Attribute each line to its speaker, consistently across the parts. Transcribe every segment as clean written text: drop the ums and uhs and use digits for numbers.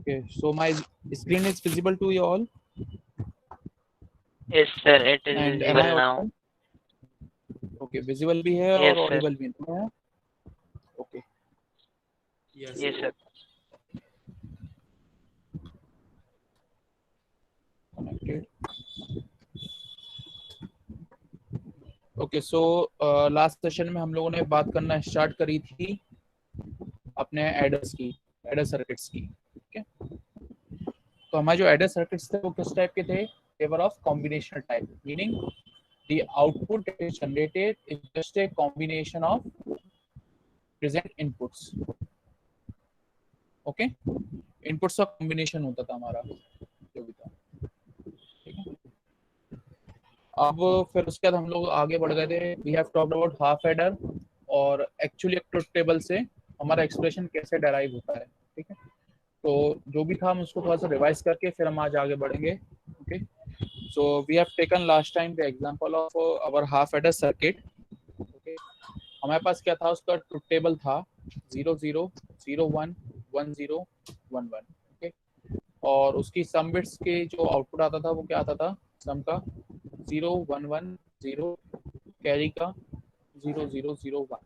Speaker 1: Okay, so my screen is visible to you all,
Speaker 2: Yes, sir. It is
Speaker 1: and am I
Speaker 2: visible now.
Speaker 1: audible? Okay, visible भी है
Speaker 2: Yes,
Speaker 1: और
Speaker 2: sir.
Speaker 1: audible भी है. Okay,
Speaker 2: Yes, sir.
Speaker 1: connected. Okay, so last session में हम लोगों ने बात करना स्टार्ट करी थी अपने एडर्स की, एडर सर्किट्स की. ठीक है, तो हमारे जो एडर सर्किट्स थे वो किस टाइप के थे? They were of combinational type, meaning the output that is generated is just a combination of present inputs. Okay, inputs का combination होता था हमारा जो भी था. ठीक है, अब फिर उसके बाद हम लोग आगे बढ़ गए थे. We have talked about half adder और एक्चुअली ट्रुथ टेबल से हमारा एक्सप्रेशन कैसे डेराइव होता है. ठीक है, तो जो भी था हम उसको थोड़ा सा रिवाइज करके फिर हम आज आगे बढ़ेंगे. Okay, so we have taken last time the example of our half adder circuit. Okay, हमारे पास क्या था? उसका ट्रुथ टेबल था 0 0 0 1 1 0 1 1. ओके, और उसकी सम बिट्स के जो आउटपुट आता था वो क्या आता था? सम का 0 1 1 0, कैरी का 0 0 0 1.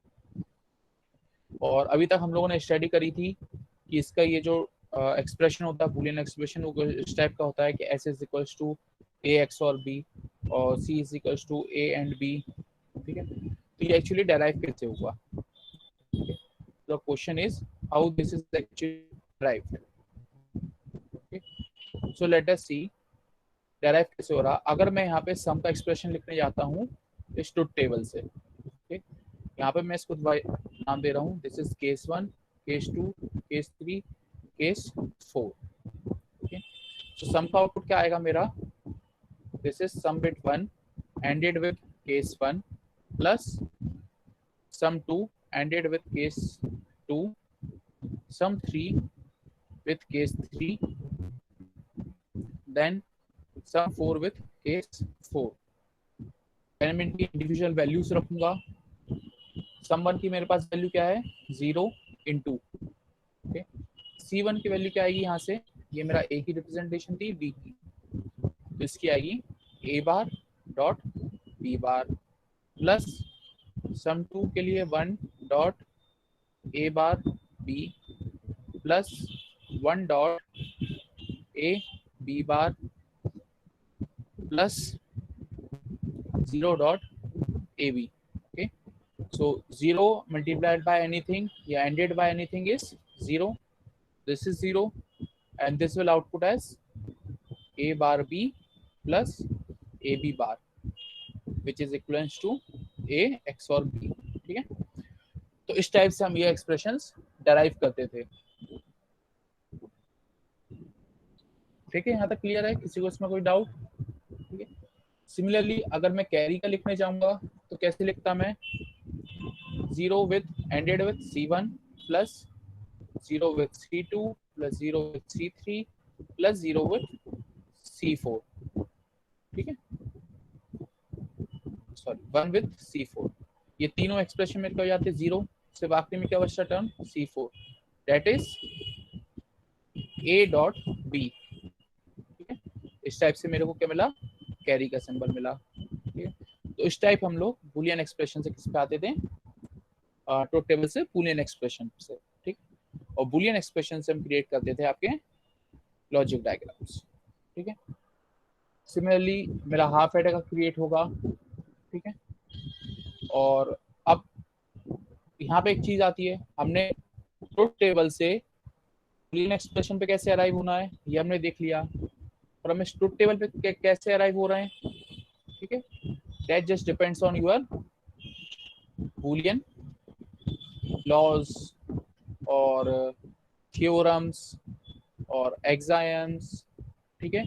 Speaker 1: और अभी तक हम लोगों ने स्टडी करी थी कि इसका ये जो एक्सप्रेशन होता है, बूलियन एक्सप्रेशन, वो इस टाइप का होता है कि S is equals to A X और बी और C is equals to A and B. ठीक है, तो ये एक्चुअली डेराइव कैसे हुआ? The question is how this is actually derived. So let us see derive कैसे हो रहा. अगर मैं यहाँ पे सम का एक्सप्रेशन लिखने जाता हूँ इस ट्रुथ टेबल से. ओके, यहाँ पे मैं इसको नाम दे रहा हूँ. This is case 1, case 2, case 3, case 4. Okay, तो सम का आउटपुट क्या आएगा मेरा? This is sum bit 1 ended with case 1 plus sum 2 ended with case 2, sum 3 with case 3, then sum 4 with case 4. मैं इनकी इंडिविजुअल वैल्यूज रखूंगा. सम 1 की मेरे पास वैल्यू क्या है? 0 इंटू. ओके, C1 की वैल्यू क्या आएगी? यहाँ से ये मेरा ए की रिप्रेजेंटेशन थी बी की, तो इसकी आएगी A bar dot B bar plus sum 2 के लिए 1 dot A bar B plus 1 dot A B bar plus 0 dot AB. Okay, so 0 multiplied by anything या ended by anything is 0. This is 0 and this will output as A bar B plus AB bar which is equivalent to A XOR B. ठीक है, तो इस type से हम ये expressions derive करते थे. ठीक है, यहाँ तक क्लियर है? किसी को इसमें कोई डाउट? ठीक है, सिमिलरली अगर मैं कैरी का लिखने जाऊंगा तो कैसे लिखता मैं? 0 with ended with C1 plus 0 with C2 plus 0 with C3 plus 0 with C4. ठीक है, सॉरी 1 with C4. ये तीनों एक्सप्रेशन मेरे को जाते 0, सिर्फ आखिरी में क्या बचता term? C4. That is A dot B. ठीक है, इस टाइप से मेरे को क्या मिला? कैरी का सिंबल मिला. ठीक है, तो इस टाइप हम लोग बूलियन एक्सप्रेशन से किस पे आते थे? ट्रुथ टेबल से बूलियन एक्सप्रेशन से. ठीक, और बूलियन एक्सप्रेशन से हम क्रिएट करते थे आपके लॉजिक डायग्राम्स. ठीक है, सिमिलरली मेरा हाफ एडर का क्रिएट होगा. ठीक है, और अब यहाँ पे एक चीज आती है, हमने ट्रुथ टेबल से बूलियन एक्सप्रेशन पे कैसे अराइव होना है ये हमने देख लिया, और हम इस ट्रुथ टेबल पे कैसे अराइव हो रहे हैं. ठीक है, that just depends on your Boolean laws और थ्योरम्स और एक्सायम्स. ठीक है,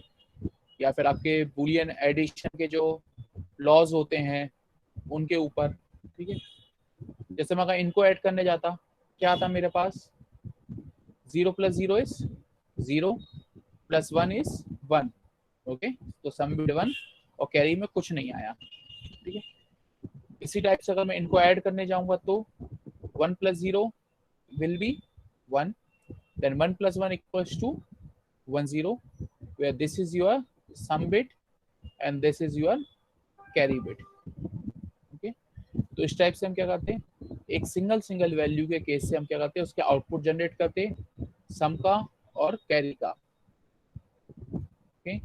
Speaker 1: या फिर आपके बूलियन एडिशन के जो लॉज होते हैं उनके ऊपर. ठीक है, जैसे मैं अगर इनको ऐड करने जाता, क्या आता मेरे पास? 0 plus 0 is 0 plus 1 is 1. Okay, तो सम बिट 1 और कैरी में कुछ नहीं आया. ठीक है, इसी टाइप से अगर मैं इनको ऐड करने जाऊंगा तो 1 plus 0 will be 1, then 1 plus 1 equals to 1 0, where this is your sum bit and this is your carry bit. Okay, तो इस टाइप से हम क्या करते हैं, एक सिंगल वैल्यू के केस से हम क्या करते हैं, उसके आउटपुट जनरेट करते हैं, सम का और कैरी का. ओके,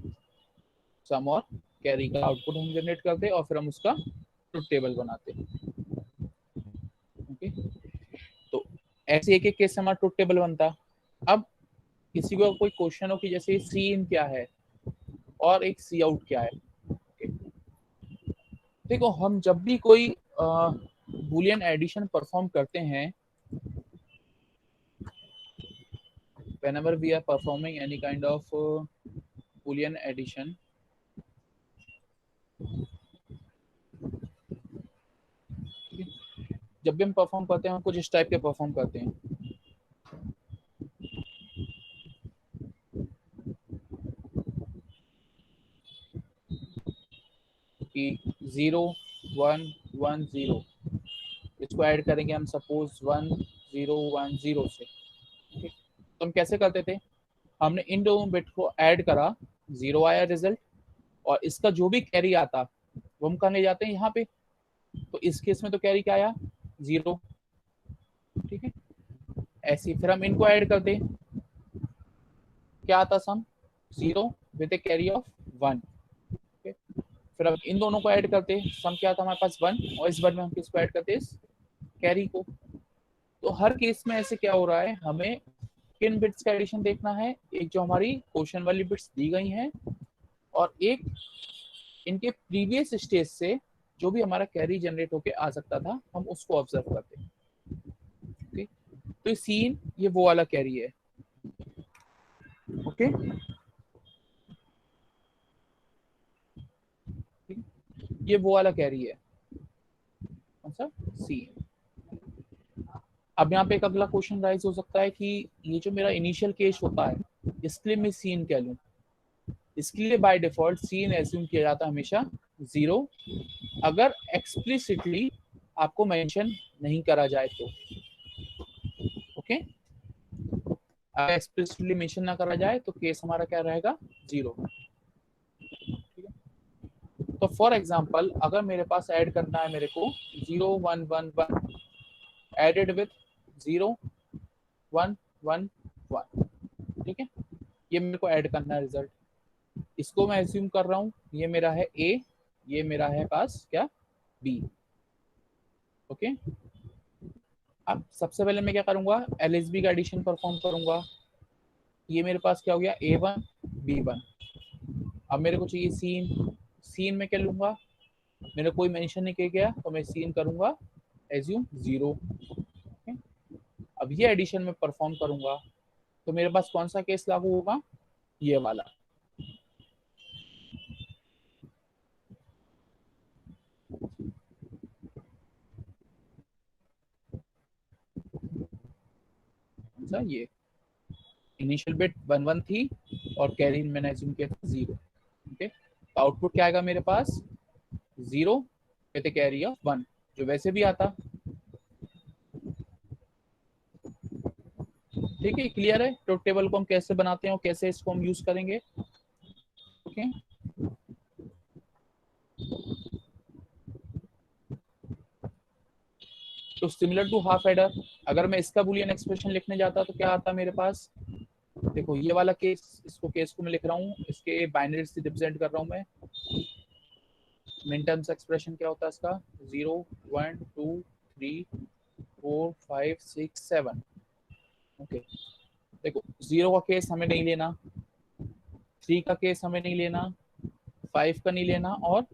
Speaker 1: सम और कैरी का आउटपुट हम जनरेट करते हैं और फिर हम उसका ट्रुथ टेबल बनाते हैं. ओके, तो ऐसे एक केस से हमारा ट्रुथ टेबल बनता. अब किसी को कोई क्वेश्चन हो कि जैसे सी इन क्या है और एक सी आउट क्या है. okay. देखो, हम जब भी कोई बूलियन एडिशन परफॉर्म करते हैं, whenever we are performing any kind of boolean addition, जब भी हम परफॉर्म करते हैं हम कुछ इस टाइप के परफॉर्म करते हैं. कि 0 1 1 0, इसको ऐड करेंगे हम सपोज 1 0 1 0 से. तो हम कैसे करते थे, हमने इन दोनों बिट को ऐड करा, 0 आया रिजल्ट, और इसका जो भी कैरी आता वो हम कहाँ ले जाते हैं, यहाँ पे. तो इस केस में तो कैरी क्या आया, 0. ठीक है, ऐसे फिर हम इनको ऐड करते, क्या आता सम, 0 विद ए कैरी ऑफ 1. फिर हम इन दोनों को ऐड करते, सम क्या था हमारे पास 1, और इस बार में हम किसको ऐड करते, इस कैरी को. तो हर केस में ऐसे क्या हो रहा है, हमें किन बिट्स का एडिशन देखना है, एक जो हमारी क्वेश्चन वाली बिट्स दी गई हैं और एक इनके प्रीवियस स्टेज से जो भी हमारा कैरी जनरेट होके आ सकता था हम उसको ऑब्जर्व करते हैं. ओके, तो सीन ये वो वाला कैरी है. ओके, ये वो वाला कैरी है, कौन सा, सी. अब यहाँ पे एक अगला क्वेश्चन राइज हो सकता है कि ये जो मेरा इनिशियल केस होता है इसके लिए मैं सीन क्या लूँ. इसके लिए बाय डिफॉल्ट सीन एज्यूम किया जाता है हमेशा 0, अगर एक्सप्लिसिटली आपको मेंशन नहीं करा जाए तो. ओके, अगर एक्सप्लिसिटली मेंशन ना करा जाए तो केस हमारा क्या रहेगा, 0. तो फॉर एग्जांपल अगर मेरे पास ऐड करना है मेरे को 0 1 1 1 एडेड विथ 0 1 1 1. ठीक है, ये मेरे को ऐड करना है रिजल्ट. इसको मैं एज्यूम कर रहा हूँ ये मेरा है ए, ये मेरा है पास क्या, बी. ओके, अब सबसे पहले मैं क्या करूंगा, एलएसबी का एडिशन परफॉर्म करूंगा. ये मेरे पास क्या हो गया, A1 B1. अब मेरे को चाहिए सीन. सीन में क्या लूंगा, मेरे कोई मेंशन नहीं किया गया तो मैं सीन करूंगा एज्यूम 0. अब ये एडिशन में परफॉर्म करूंगा तो मेरे पास कौन सा केस लागू होगा, ये वाला. कौन सा, ये इनिशियल बिट 1 1 थी और कैरी मैंने एज्यूम किया था 0. ओके, तो आउटपुट क्या आएगा मेरे पास, 0 विद कैरी ऑफ 1, जो वैसे भी आता. ठीक है, क्लियर है ट्रुथ टेबल को हम कैसे बनाते हैं और कैसे इसको हम यूज करेंगे. ओके, तो सिमिलर टू हाफ एडर, अगर मैं इसका बूलियन एक्सप्रेशन लिखने जाता तो क्या आता मेरे पास, देखो ये वाला केस, इसको केस को मैं लिख रहा हूँ, इसके बाइनरी से रिप्रेजेंट कर रहा हूँ मैं. मिन टर्म्स एक्सप्रेशन क्या होता है इसका, 0 1 2 3 4 5 6 7. ओके, देखो 0 का केस हमें नहीं लेना, 3 का केस हमें नहीं लेना, 5 का नहीं लेना और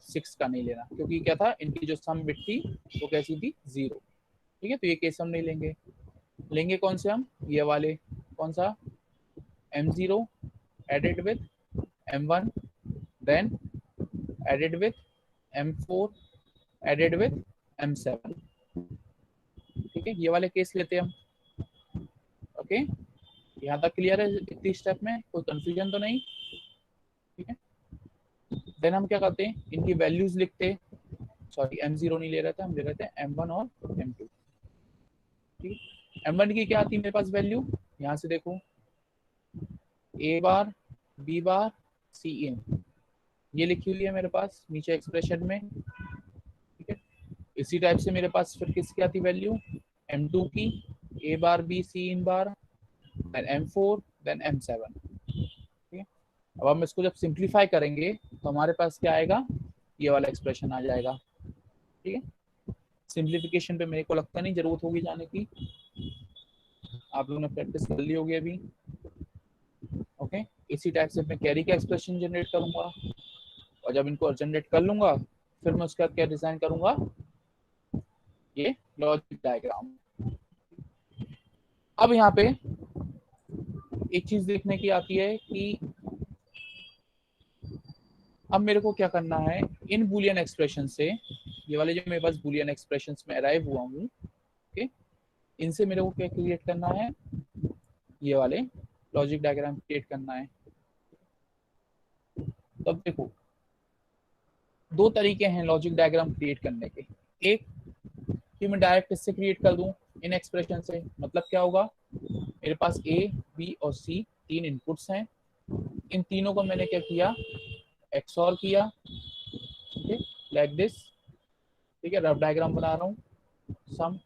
Speaker 1: 6 का नहीं लेना, क्योंकि क्या था, इनकी जो सम बिट थी वो कैसी थी, 0. ठीक है, तो ये केस हम नहीं लेंगे. लेंगे कौन से हम, ये वाले, कौन सा, M0 added with M1, then added with M4 added with M7. ठीक है, ये वाले केस लेते हैं हम. ओके, यहाँ तक क्लियर है, इतनी स्टेप में कोई कंफ्यूजन तो नहीं. ठीक है, देन हम क्या करते हैं, इनकी वैल्यूज लिखते, सॉरी M0 नहीं ले रहे थे, हम ले रहे थे M1 और M2. ठीक है, M1 की क्या आती है मेरे पास वैल्यू, यहाँ से देखो ए बार बी बार सी इन, ये लिखी हुई है मेरे पास नीचे एक्सप्रेशन में, ठीक है। इसी टाइप से मेरे पास फिर किसकी आती वैल्यू, M2 की, ए बार बी सी इन बार, देन M4 देन M7, ठीक है। अब हम इसको जब सिंप्लीफाई करेंगे तो हमारे पास क्या आएगा, ये वाला एक्सप्रेशन आ जाएगा, ठीक है। सिंप्लीफिकेशन पे मेरे को लगता नहीं जरूरत होगी जाने की, आप लोगों ने प्रैक्टिस कर ली होगी अभी, ओके। इसी टाइप से मैं कैरी का एक्सप्रेशन जनरेट करूंगा, और जब इनको जनरेट कर लूंगा फिर मैं उसका क्या डिजाइन करूंगा, ये लॉजिक डायग्राम। अब यहाँ पे एक चीज देखने की आती है कि अब मेरे को क्या करना है, इन बुलियन एक्सप्रेशन से, ये वाले जो मेरे पास बुलियन एक्सप्रेशन में अराइव हुआ हूँ, ओके, इनसे मेरे को क्या क्रिएट करना है, ये वाले लॉजिक डायग्राम क्रिएट करना है। तब देखो दो तरीके हैं लॉजिक डायग्राम क्रिएट करने के, एक कि मैं डायरेक्ट इससे क्रिएट कर दूं इन एक्सप्रेशन से, मतलब क्या होगा, मेरे पास ए बी और सी तीन इनपुट्स हैं, इन तीनों को मैंने क्या किया, एक्सऑर किया, ठीक है, लाइक दिस, ठीक है, रफ डायग्राम बना रहा हूँ, सम,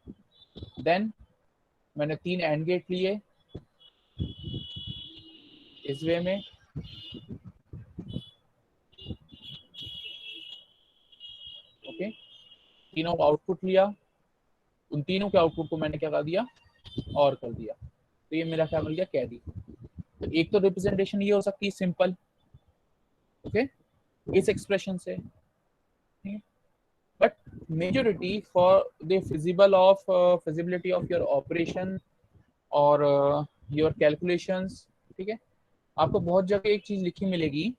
Speaker 1: देन मैंने तीन एंड गेट लिए इस वे में, ओके, तीनों का आउटपुट लिया, उन तीनों के आउटपुट को मैंने क्या कर दिया, और कर दिया, तो ये मेरा क्या मिल गया, कैरी। तो एक तो रिप्रेजेंटेशन ये हो सकती है सिंपल, ओके, इस एक्सप्रेशन से, but majority for the feasibility of your operation और योर कैलकुलेशंस, ठीक है, आपको बहुत जगह एक चीज लिखी मिलेगी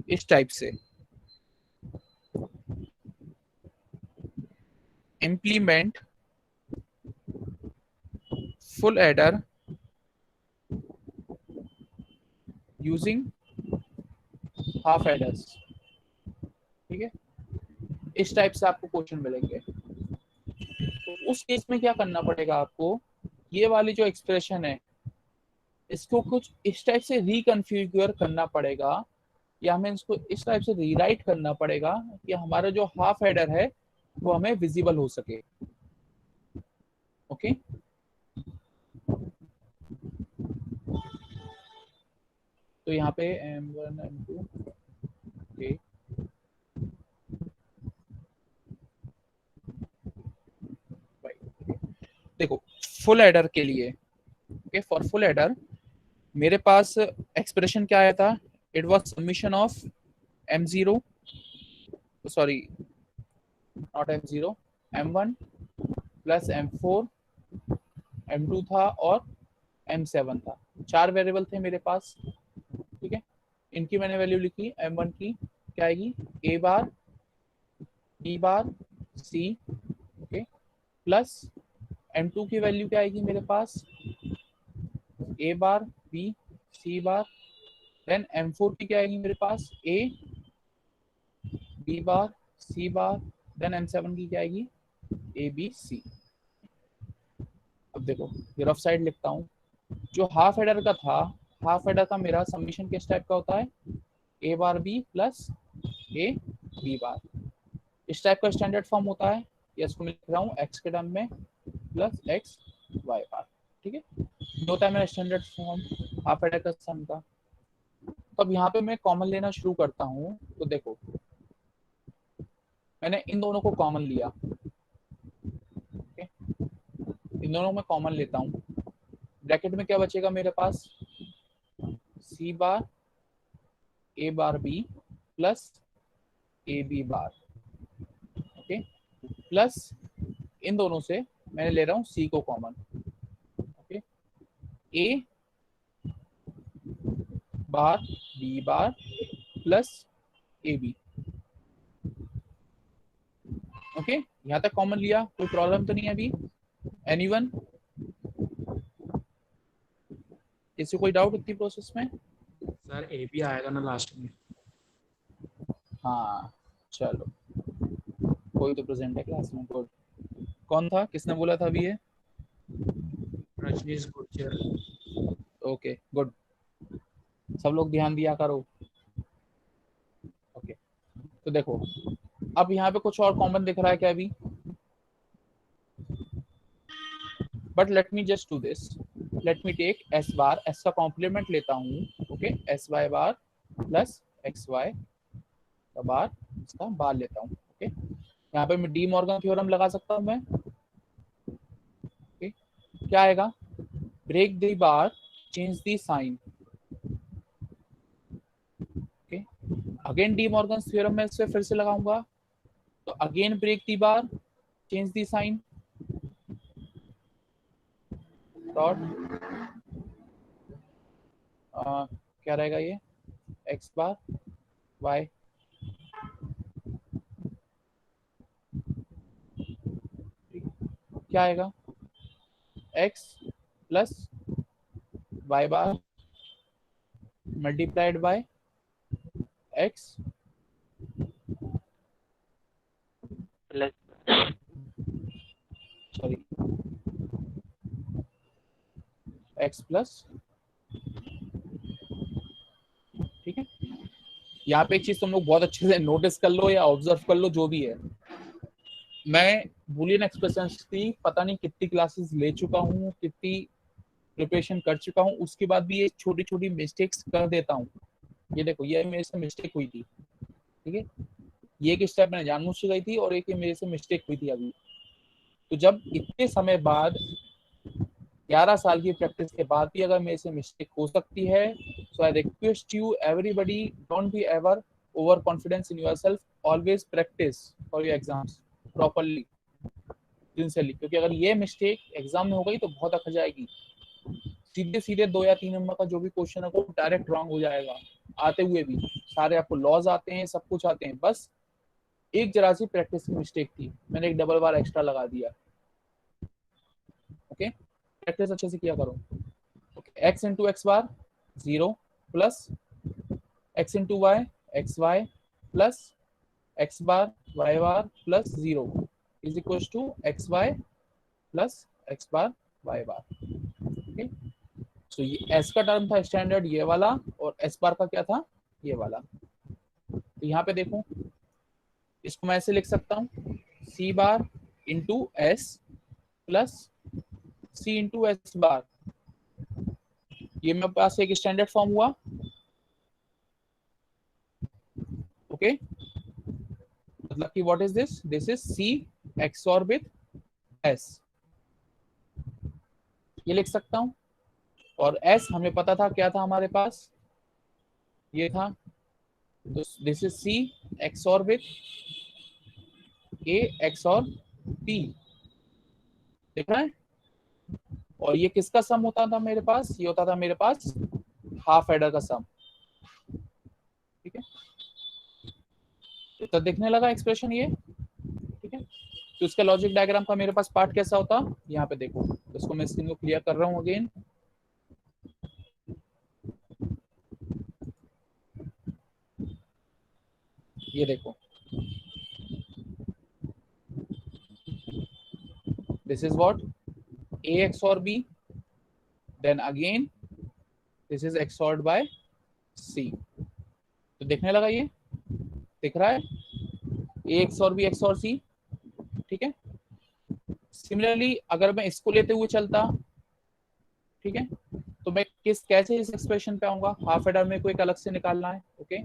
Speaker 1: इस टाइप से, implement full adder using half aiders, ठीक है, इस टाइप से आपको क्वेश्चन मिलेंगे। तो उस केस में क्या करना पड़ेगा आपको, ये वाली जो एक्सप्रेशन है इसको कुछ इस टाइप से रिकन्फिगर करना पड़ेगा, या हमें इसको इस टाइप से रीराइट करना पड़ेगा कि हमारा जो हाफ हेडर है वो हमें विजिबल हो सके, ओके। तो यहाँ पे M1 M2, ओके, देखो फुल एडर के लिए, ओके, फॉर फुल एडर मेरे पास एक्सप्रेशन क्या आया था, it was summation of M0, sorry not M0, M1 plus M4, M2 था और M7 था, चार वेरिएबल थे मेरे पास, ठीक है। इनकी मैंने वैल्यू लिखी, M1 की क्या आएगी, A bar B bar C, okay, plus M2 की वैल्यू क्या आएगी मेरे पास, ए बार बी सी बार, देन M4 की क्या आएगी मेरे पास, ए बी बार सी बार, देन M7 की क्या आएगी, ए बी सी। अब देखो ये रफ साइड लिखता हूँ, जो हाफ हेडर का था, हाफ हेडर का मेरा समीशन किस टाइप का होता है, A bar B plus A B bar, इस टाइप का स्टैंडर्ड फॉर्म होता है, या इसको मैं लिख रहा हूँ एक्स के टर्म में प्लस एक्स वाई बार, ठीक है, ये होता है मेरा स्टैंडर्ड फॉर्म हाफ हेडर का सम का। तो अब यहाँ पे मैं कॉमन लेना शुरू करता हूँ, तो देखो मैंने इन दोनों को कॉमन लिया, ओके, इन दोनों में कॉमन लेता हूँ, ब्रैकेट में क्या बचेगा मेरे पास, C bar A bar B plus A B bar, okay, plus इन दोनों से मैंने ले रहा हूँ सी को common, okay, A bar B bar plus A B, okay, यहाँ तक कॉमन लिया, कोई प्रॉब्लम तो नहीं है अभी, एनीवन, इससे कोई डाउट इतनी प्रोसेस में,
Speaker 3: सर ए भी आएगा ना लास्ट में।
Speaker 1: हाँ चलो, कोई तो प्रेजेंट है क्लास में, गुड, कौन था, किसने बोला था अभी ये,
Speaker 3: रजनीश गुर्जर।
Speaker 1: ओके गुड, सब लोग ध्यान दिया करो। ओके, तो देखो अब यहाँ पे कुछ और कॉमन दिख रहा है क्या अभी? But let me just do this, let me take S bar, S का कॉम्प्लीमेंट लेता हूँ, okay, S Y bar plus X Y का बार, इसका बार लेता हूँ, ओके। यहाँ पे मैं डी मॉर्गन थ्योरम लगा सकता हूँ मैं, ओके। क्या आएगा? Break the bar, change the sign, okay. Again De Morgan theorem मैं इसे फिर से लगाऊंगा, तो again break the bar, change the sign, dot क्या रहेगा ये, एक्स बार वाई, क्या आएगा? X plus Y bar multiplied by X
Speaker 2: plus
Speaker 1: sorry X plus, ठीक है। यहाँ पे एक चीज तुम लोग बहुत अच्छे से नोटिस कर लो या ऑब्जर्व कर लो, जो भी है, मैं बूलियन एक्सप्रेशंस की पता नहीं कितनी क्लासेस ले चुका हूँ, कितनी प्रिपरेशन कर चुका हूँ, उसके बाद भी ये छोटी छोटी मिस्टेक्स कर देता हूँ। ये देखो, ये मेरे से मिस्टेक हुई थी, ठीक है, ये एक स्टेप मैंने जानबूझ के गई थी और एक मेरे से मिस्टेक हुई थी अभी। तो जब इतने समय बाद 11 साल की प्रैक्टिस के बाद भी अगर मेरे से मिस्टेक हो सकती है, so I request you everybody, don't be ever over confidence in yourself, always practice for your exams properly, sincerely, क्योंकि अगर ये मिस्टेक एग्जाम में हो गई तो बहुत अख जाएगी। सीधे सीधे 2 या 3 नंबर का जो भी क्वेश्चन है वो डायरेक्ट रॉन्ग हो जाएगा, आते हुए भी सारे आपको लॉज आते हैं, सब कुछ आते हैं, बस एक जरा सी प्रैक्टिस की मिस्टेक थी, मैंने एक डबल बार एक्स्ट्रा लगा दिया, ओके। प्रैक्टिस अच्छे से किया करो, okay. X into X bar 0 plus X into Y X Y plus X bar Y bar plus 0 is equal to X Y plus X bar Y bar, okay. So ये S का term था standard ये वाला, और S bar का क्या था, ये वाला। तो यहाँ पे देखो, इसको मैं ऐसे लिख सकता हूँ, सी बार इंटू एस प्लस सी इंटू एस बार, ये मेरे पास एक स्टैंडर्ड फॉर्म हुआ, ओके। मतलब कि what is this, this is C XOR with S, ये लिख सकता हूँ। और एस हमें पता था क्या था हमारे पास, ये था, तो this is C XOR with A XOR P, देख रहा है। और ये किसका सम होता था मेरे पास, ये होता था मेरे पास हाफ एडर का सम, ठीक है। तो देखने लगा एक्सप्रेशन ये, ठीक है। तो इसका लॉजिक डायग्राम का मेरे पास पार्ट कैसा होता, यहाँ पे देखो, तो इसको मैं स्क्रीन को क्लियर कर रहा हूँ अगेन, ये देखो, this is what, a XOR b, then again this is XORed by c। तो देखने लगा ये, दिख रहा है, a XOR b XOR c, ठीक है। सिमिलरली अगर मैं इसको लेते हुए चलता, ठीक है, तो मैं कैसे इस एक्सप्रेशन पे आऊंगा, हाफ एडर में को एक अलग से निकालना है, ओके।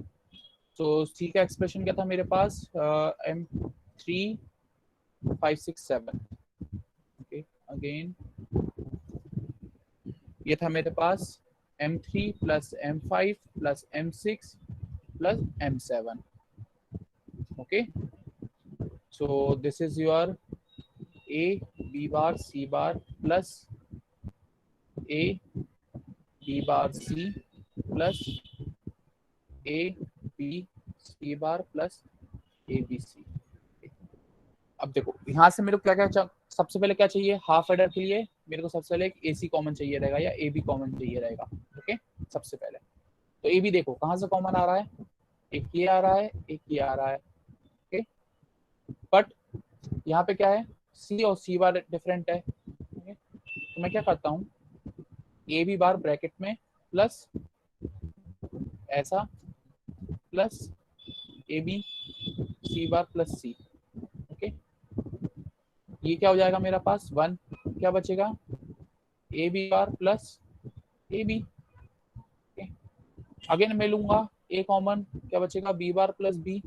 Speaker 1: तो सी का एक्सप्रेशन क्या था मेरे पास, M3 5 6 7, ओके। अगेन ये था मेरे पास M3 plus M5 plus M6 plus M7, okay, so this is your A B bar C bar plus A B bar C plus A B C bar plus A B C। अब देखो यहाँ से मेरे को क्या क्या सबसे पहले क्या चाहिए, हाफ एडर के लिए मेरे को सबसे पहले एक AC कॉमन चाहिए रहेगा या AB कॉमन चाहिए रहेगा, ओके। सबसे पहले तो AB देखो कहाँ से कॉमन आ रहा है, एक ये आ रहा है, एक ये आ रहा है, ओके। बट यहाँ पे क्या है, C और C बार डिफरेंट है, तो मैं क्या करता हूँ, AB बार ब्रैकेट में प्लस ऐसा plus A B C bar plus C. Okay, ये क्या हो जाएगा मेरा पास 1, क्या बचेगा A B bar plus A B. Again मैं लूंगा ए कॉमन, क्या बचेगा बी बार प्लस बी,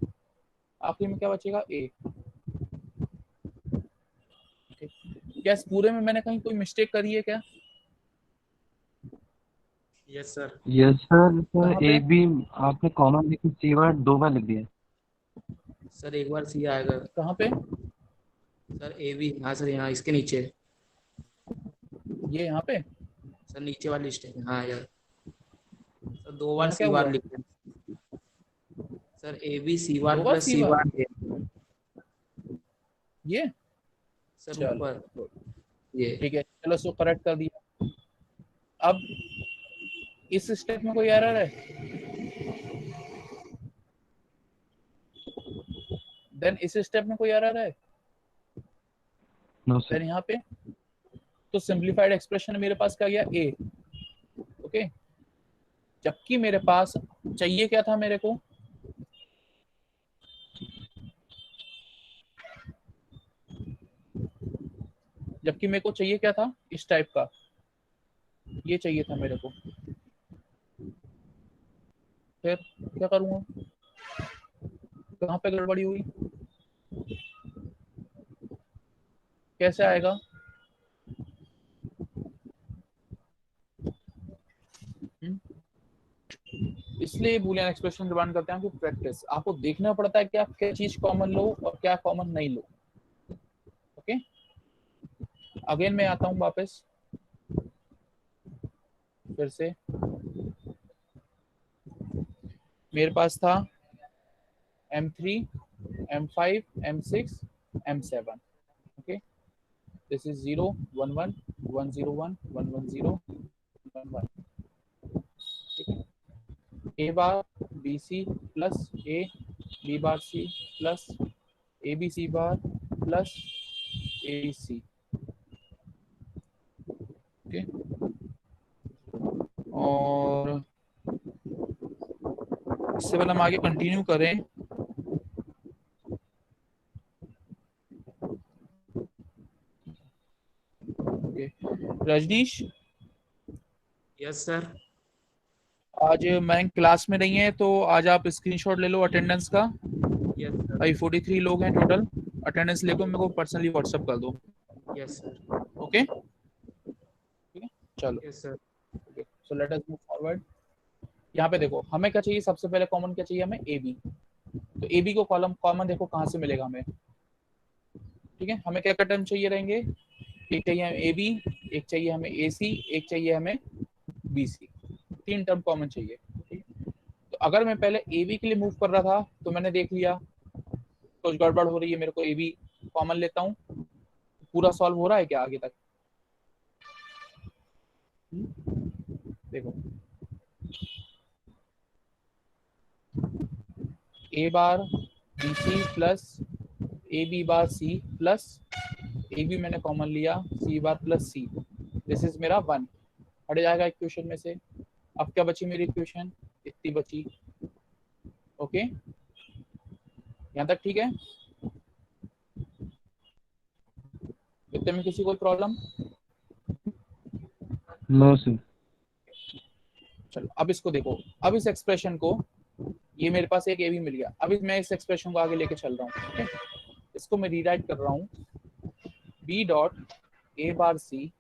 Speaker 1: आखिर में क्या बचेगा ए। क्या इस पूरे में मैंने कहीं कोई मिस्टेक करी है क्या?
Speaker 3: Yes sir.
Speaker 4: Yes sir.
Speaker 1: कहाँ
Speaker 4: सर
Speaker 1: पे?
Speaker 4: ए बी आपने कॉमन लेकिन सी बार 2 बार लिख दिया।
Speaker 3: सर एक बार सी आएगा।
Speaker 1: कहाँ पे?
Speaker 3: सर ए बी, हाँ सर यहाँ इसके नीचे।
Speaker 1: ये यहाँ पे
Speaker 3: सर नीचे वाली स्टेप में, हाँ यार सर 2 बार
Speaker 1: यहाँ क्या
Speaker 3: सी बार
Speaker 1: हुआ?
Speaker 3: लिख रहे। Sir A B C bar
Speaker 1: 2 bar
Speaker 3: plus
Speaker 1: C
Speaker 3: C
Speaker 1: bar,
Speaker 3: bar A.
Speaker 1: ये
Speaker 3: सर
Speaker 1: चलो
Speaker 3: ऊपर ये।
Speaker 1: ठीक है, चलो इसको करेक्ट कर दिया। अब इस स्टेप में कोई एरर है? देन इस स्टेप में कोई एरर है?
Speaker 4: No
Speaker 1: then
Speaker 4: sir.
Speaker 1: यहाँ पे तो सिंपलीफाइड एक्सप्रेशन मेरे पास क्या गया ए। ओके, जबकि मेरे पास चाहिए क्या था मेरे को, जबकि मेरे को चाहिए क्या था इस टाइप का, ये चाहिए था मेरे को। फिर क्या करूंगा, कहाँ पे गड़बड़ी हुई, कैसे आएगा? हम्म? इसलिए बूलियन एक्सप्रेशन डिमांड करते हैं कि प्रैक्टिस, आपको देखना पड़ता है कि आप क्या चीज कॉमन लो और क्या कॉमन नहीं लो। ओके, अगेन मैं आता हूं वापस फिर से। मेरे पास था M3 M5 M6 M7। Okay, this is 0 1 1 1 0 1 1 1 0 1 1। ठीक है, A bar B C plus A B bar C plus A B C bar plus A B C. Okay, और इससे पहले हम आगे कंटिन्यू करें, ओके रजनीश,
Speaker 3: यस सर।
Speaker 1: आज मैं क्लास में नहीं है तो आज आप स्क्रीनशॉट ले लो अटेंडेंस का।
Speaker 3: Yes sir.
Speaker 1: भाई 43 लोग हैं टोटल, अटेंडेंस लेकर मेरे को पर्सनली व्हाट्सएप कर दो।
Speaker 3: Yes sir.
Speaker 1: ओके, ठीक है, चलो
Speaker 3: यस सर।
Speaker 1: सो लेट अस मूव फॉरवर्ड। यहाँ पे देखो हमें क्या चाहिए, सबसे पहले कॉमन क्या चाहिए हमें, ए बी। तो ए बी को कॉलम कॉमन देखो कहाँ से मिलेगा हमें। ठीक है, हमें क्या क्या टर्म चाहिए रहेंगे, एक चाहिए हमें ए बी, एक चाहिए हमें ए सी, एक चाहिए हमें बी सी, 3 टर्म कॉमन चाहिए। ठीक है, तो अगर मैं पहले ए बी के लिए मूव कर रहा था तो मैंने देख लिया कुछ गड़बड़ हो रही है, मेरे को ए बी कॉमन लेता हूँ। पूरा सॉल्व हो रहा है क्या आगे तक? देखो A bar B C plus A B bar C plus A B मैंने कॉमन लिया C bar plus C, this is मेरा 1, हट जाएगा इक्वेशन में से। अब क्या बची मेरी इक्वेशन, इतनी बची। ओके, यहाँ तक ठीक है? इतने में किसी कोई प्रॉब्लम?
Speaker 4: No sir.
Speaker 1: चलो अब इसको देखो, अब इस एक्सप्रेशन को, ये मेरे पास एक ए बी मिल गया, अब मैं इस एक्सप्रेशन को आगे लेके चल रहा हूँ। ठीक है, इसको मैं रीराइट कर रहा हूँ, B dot A bar C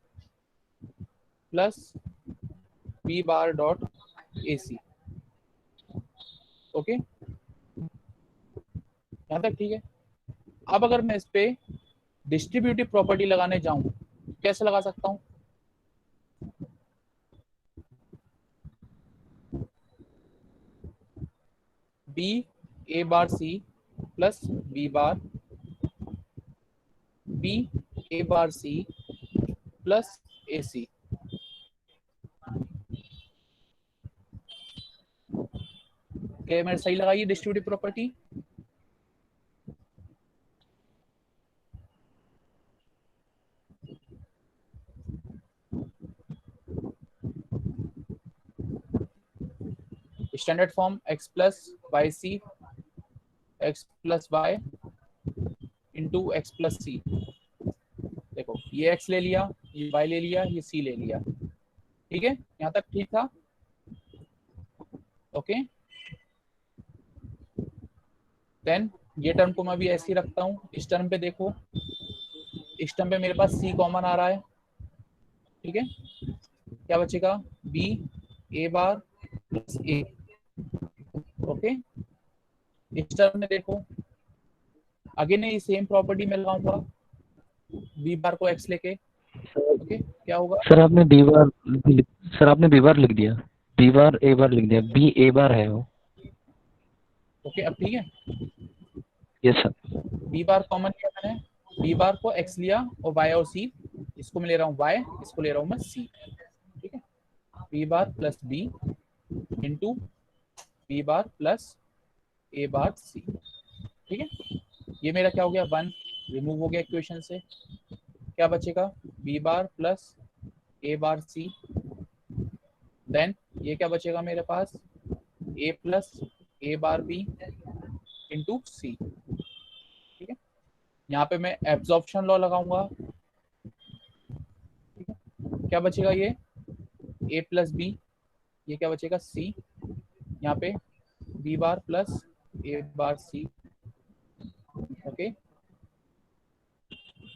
Speaker 1: plus B bar dot A C. Okay, यहाँ तक ठीक है? अब अगर मैं इस पे डिस्ट्रीब्यूटिव प्रॉपर्टी लगाने जाऊं कैसे लगा सकता हूं? B A bar C plus B bar B A bar C plus A C. क्या मैंने सही लगाई distributive property? Standard form x plus Y C X plus Y into X plus C. देखो ये x ले लिया, ये y ले लिया, ये c ले लिया। ठीक है, यहाँ तक ठीक था। ओके, देन ये टर्म को मैं भी ऐसे ही रखता हूँ। इस टर्म पे देखो, इस टर्म पे मेरे पास c कॉमन आ रहा है। ठीक है, क्या बचेगा b a bar plus a। Okay, इस टर्म में देखो अगेन ये सेम प्रॉपर्टी में लगाऊंगा b बार को x लेके। ओके, क्या होगा
Speaker 4: सर आपने बी बार सर आपने बी बार लिख दिया, बी बार ए बार लिख दिया, बी ए बार है वो।
Speaker 1: ओके, अब ठीक है,
Speaker 4: यस सर।
Speaker 1: b बार कॉमन लिया मैंने, b बार को x लिया और y और c, इसको मैं ले रहा हूँ y, इसको ले रहा हूँ मैं c। ठीक है, b bar plus b into b bar plus a bar c। ठीक है, ये मेरा क्या हो गया 1 रिमूव हो गया इक्वेशन से। क्या बचेगा b bar plus a bar c। Then ये क्या बचेगा मेरे पास a plus a bar b into c। ठीक है, यहाँ पे मैं एब्जॉर्प्शन लॉ लगाऊंगा। ठीक है, क्या बचेगा ये a प्लस b, ये क्या बचेगा c, यहाँ पे b bar plus a bar c। Okay,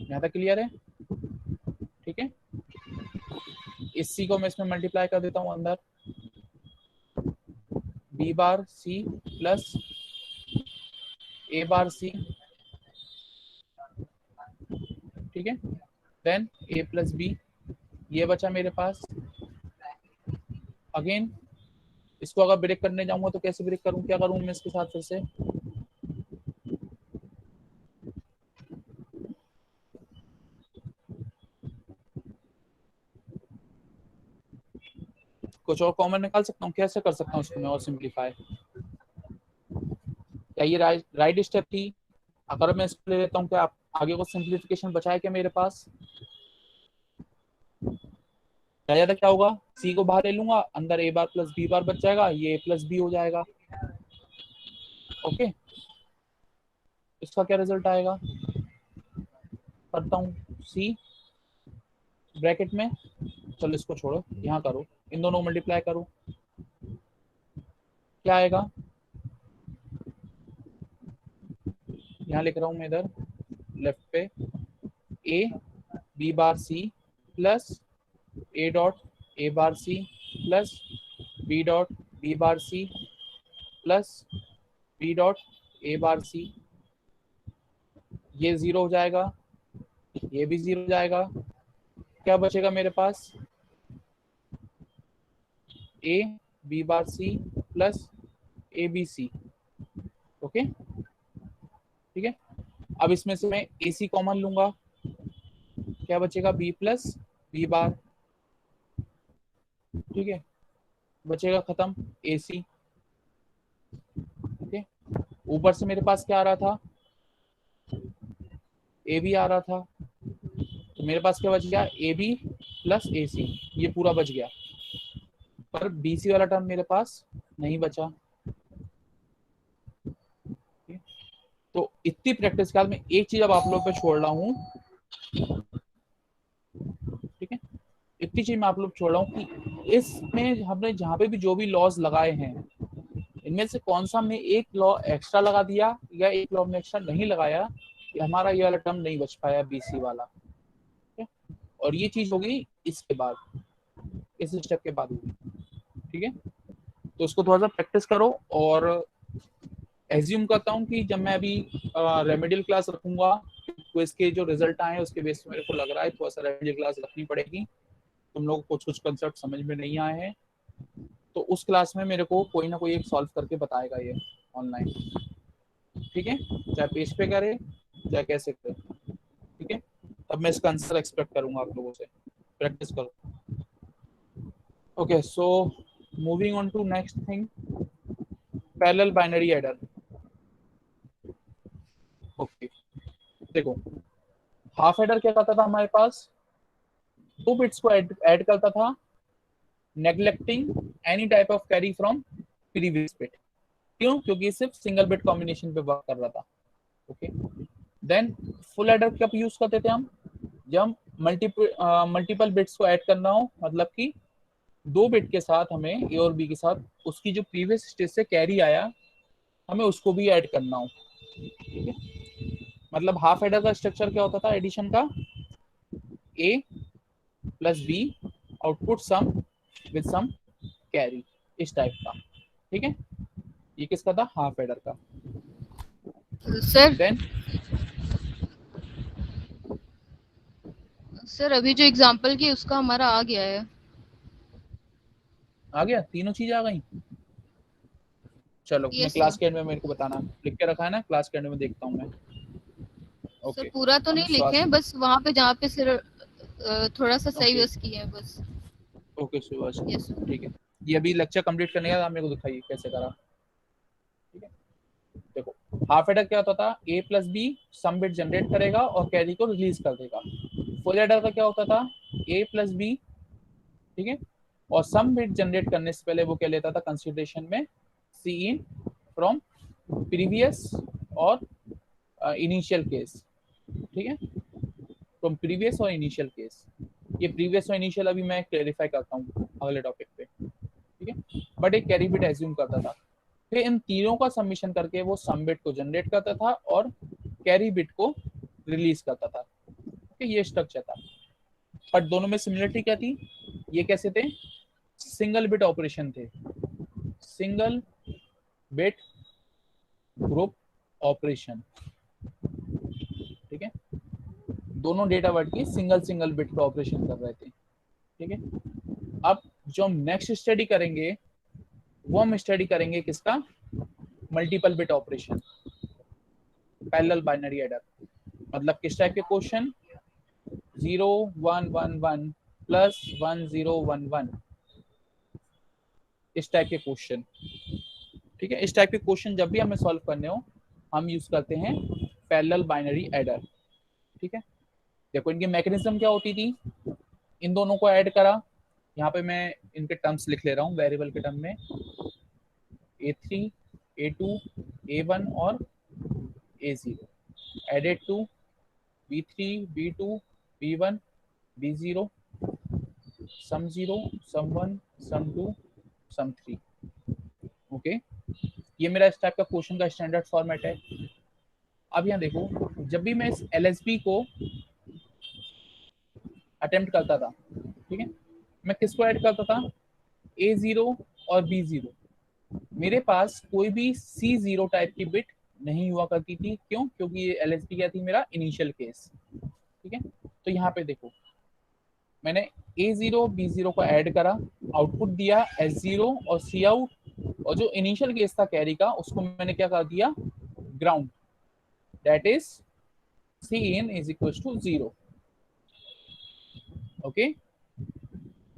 Speaker 1: यहाँ तक क्लियर है। ठीक है, इस c को मैं इसमें मल्टीप्लाई कर देता हूँ अंदर, b bar c plus a bar c। ठीक है, देन a प्लस b, ये बचा मेरे पास। अगेन इसको अगर ब्रेक करने जाऊंगा तो कैसे ब्रेक करूं, क्या करूं मैं इसके साथ फिर से। कुछ और कॉमन निकाल सकता हूँ, कैसे कर सकता हूँ इसको मैं और सिंप्लीफाई। क्या ये राइट स्टेप थी? अगर मैं इसको ले लेता हूँ, क्या आगे को सिंप्लीफिकेशन बचाए क्या मेरे पास? ज्यादा क्या होगा, c को बाहर ले लूंगा, अंदर a बार प्लस b बार बच जाएगा, ये a प्लस b हो जाएगा। ओके, इसका क्या रिजल्ट आएगा करता हूँ, c ब्रैकेट में, चलो इसको छोड़ो, यहाँ करो, इन दोनों मल्टीप्लाई करो, क्या आएगा, यहाँ लिख रहा हूँ मैं इधर लेफ्ट पे, a b bar c plus a dot a bar c plus b dot b bar c plus b dot a bar c। ये 0 हो जाएगा, ये भी 0 हो जाएगा। क्या बचेगा मेरे पास, a b bar c plus a b c। Okay, ठीक है, अब इसमें से मैं ac कॉमन लूंगा, क्या बचेगा b प्लस b बार। ठीक है, बचेगा खत्म ac। ओके, ऊपर से मेरे पास क्या आ रहा था, ए बी आ रहा था, तो मेरे पास क्या बच गया ए बी प्लस ए सी, ये पूरा बच गया, पर बी सी वाला टर्म मेरे पास नहीं बचा। तो इतनी प्रैक्टिस के बाद में एक चीज अब आप लोग पे छोड़ रहा हूँ। ठीक है, इतनी चीज मैं आप लोग छोड़ रहा हूँ कि इसमें हमने जहाँ पे भी जो भी लॉज लगाए हैं, इनमें से कौन सा हमने एक लॉ एक्स्ट्रा लगा दिया या एक लॉ हमने एक्स्ट्रा नहीं लगाया, कि हमारा ये वाला टर्म नहीं बच पाया बीसी वाला। ठीक है, और ये चीज होगी इसके बाद, इस स्टेप के बाद होगी। ठीक है, तो उसको थोड़ा सा प्रैक्टिस करो। और एज्यूम करता हूँ कि जब मैं अभी रेमेडियल क्लास रखूंगा, तो इसके जो रिजल्ट आए उसके बेस पे मेरे को लग रहा है थोड़ा सा रेमेडियल क्लास रखनी पड़ेगी। तुम लोगों को कुछ कंसेप्ट समझ में नहीं आए हैं, तो उस क्लास में मेरे को कोई ना कोई एक सॉल्व करके बताएगा ये ऑनलाइन। ठीक है, चाहे पेज पे करे चाहे कैसे करे। ठीक है, अब मैं इसका आंसर एक्सपेक्ट करूंगा आप लोगों से, प्रैक्टिस करो। Okay, so moving on to next thing, parallel binary adder. Okay, देखो हाफ एडर क्या करता था, हमारे पास 2 बिट्स को ऐड करता था, neglecting any type of carry from previous bit. क्यों? क्योंकि ये सिर्फ सिंगल बिट कॉम्बिनेशन पे वर्क कर रहा था। ओके, देन फुल एडर कब यूज करते थे हम? जब हम मल्टीपल बिट्स को ऐड करना हो, मतलब कि 2 बिट के साथ हमें ए और बी के साथ उसकी जो प्रीवियस स्टेज से कैरी आया हमें उसको भी ऐड करना हो। ठीक है, मतलब हाफ एडर का स्ट्रक्चर क्या होता था एडिशन का? A plus B output sum with sum carry, इस टाइप का। ठीक है, ये किसका था? हाफ एडर का।
Speaker 5: सर
Speaker 1: देन
Speaker 5: सर अभी जो एग्जांपल की उसका हमारा आ गया है।
Speaker 1: आ गया, तीनों चीजें आ गई। चलो मैं
Speaker 5: यस
Speaker 1: क्लास
Speaker 5: सर।
Speaker 1: के एंड में मेरे को बताना, लिख के रखा है ना, क्लास के एंड में देखता हूँ मैं।
Speaker 5: सर
Speaker 1: ओके,
Speaker 5: पूरा तो
Speaker 1: हम
Speaker 5: नहीं लिखे हैं, बस वहाँ पे जहाँ पे सर थोड़ा सा सही
Speaker 1: ओके
Speaker 5: बस किए हैं बस।
Speaker 1: Okay Subhash,
Speaker 5: yes sir.
Speaker 1: ठीक है। ये अभी लेक्चर कंप्लीट करने के बाद आप मेरे को दिखाइए कैसे करा। ठीक है, देखो हाफ एडर क्या होता था? A plus B sum bit generate करेगा और कैरी को रिलीज कर देगा। फुल एडर का क्या होता था? ए प्लस बी, ठीक है, और सम बिट जनरेट करने से पहले वो क्या लेता था कंसिडरेशन में? सी इन फ्रॉम प्रीवियस और इनिशियल केस। ठीक है, फ्रॉम प्रीवियस और इनिशियल केस। ये प्रीवियस और इनिशियल अभी मैं क्लेरिफाई करता हूँ अगले टॉपिक पे। ठीक है, बट एक कैरी बिट एज्यूम करता था, फिर इन तीनों का सबमिशन करके वो सम बिट को जनरेट करता था और कैरी बिट को रिलीज करता था। ठीक है, ये स्ट्रक्चर था। बट दोनों में सिमिलरिटी क्या थी? ये कैसे थे? सिंगल बिट ऑपरेशन थे, सिंगल बिट ग्रुप ऑपरेशन। ठीक है, दोनों डेटा वर्ड की सिंगल बिट का ऑपरेशन कर रहे थे। ठीक है, अब जो हम नेक्स्ट स्टडी करेंगे वो हम स्टडी करेंगे किसका? Multiple bit operation, parallel binary adder. मतलब किस टाइप के क्वेश्चन? 0 1 1 1 प्लस 1 0 1 1, इस टाइप के क्वेश्चन। ठीक है, इस टाइप के क्वेश्चन जब भी हमें सॉल्व करने हो हम यूज करते हैं पैरेलल बाइनरी एडर। ठीक है, देखो इनकी मैकेनिज्म क्या होती थी? इन दोनों को ऐड करा, यहाँ पे मैं इनके टर्म्स लिख ले रहा हूँ वेरिएबल के टर्म में, A3 A2 A1 और A0 added to B3 B2 B1 B0 sum 0 sum 1 sum 2 sum 3। Okay, ये मेरा इस टाइप का क्वेश्चन का स्टैंडर्ड फॉर्मेट है। अब यहाँ देखो, जब भी मैं इस LSB को अटेम्प्ट करता था, ठीक है, मैं किसको ऐड करता था? A0 और B0। मेरे पास कोई भी C0 टाइप की बिट नहीं हुआ करती थी। क्यों? क्योंकि ये LSB क्या थी? मेरा इनिशियल केस। ठीक है, तो यहाँ पे देखो मैंने A0 B0 को ऐड करा, आउटपुट दिया S0 और C आउट, और जो इनिशियल केस था कैरी का उसको मैंने क्या कर दिया? Ground, that is C in is equals to 0। Okay,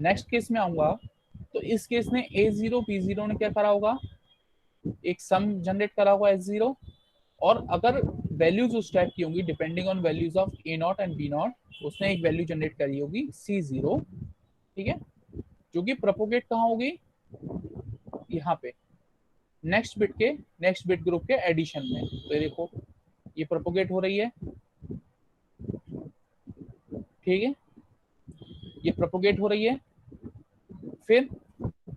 Speaker 1: next case में आऊंगा तो इस केस में A0 B0 ने क्या करा होगा? एक सम जनरेट करा होगा S0, और अगर वैल्यूज उस टाइप की होंगी depending on values of A0 and B0, उसने एक वैल्यू जनरेट करी होगी C0। ठीक है, जो कि प्रोपोगेट कहाँ होगी? यहाँ पे नेक्स्ट बिट ग्रुप के एडिशन में। तो देखो ये प्रोपोगेट हो रही है। ठीक है, ये प्रोपोगेट हो रही है, फिर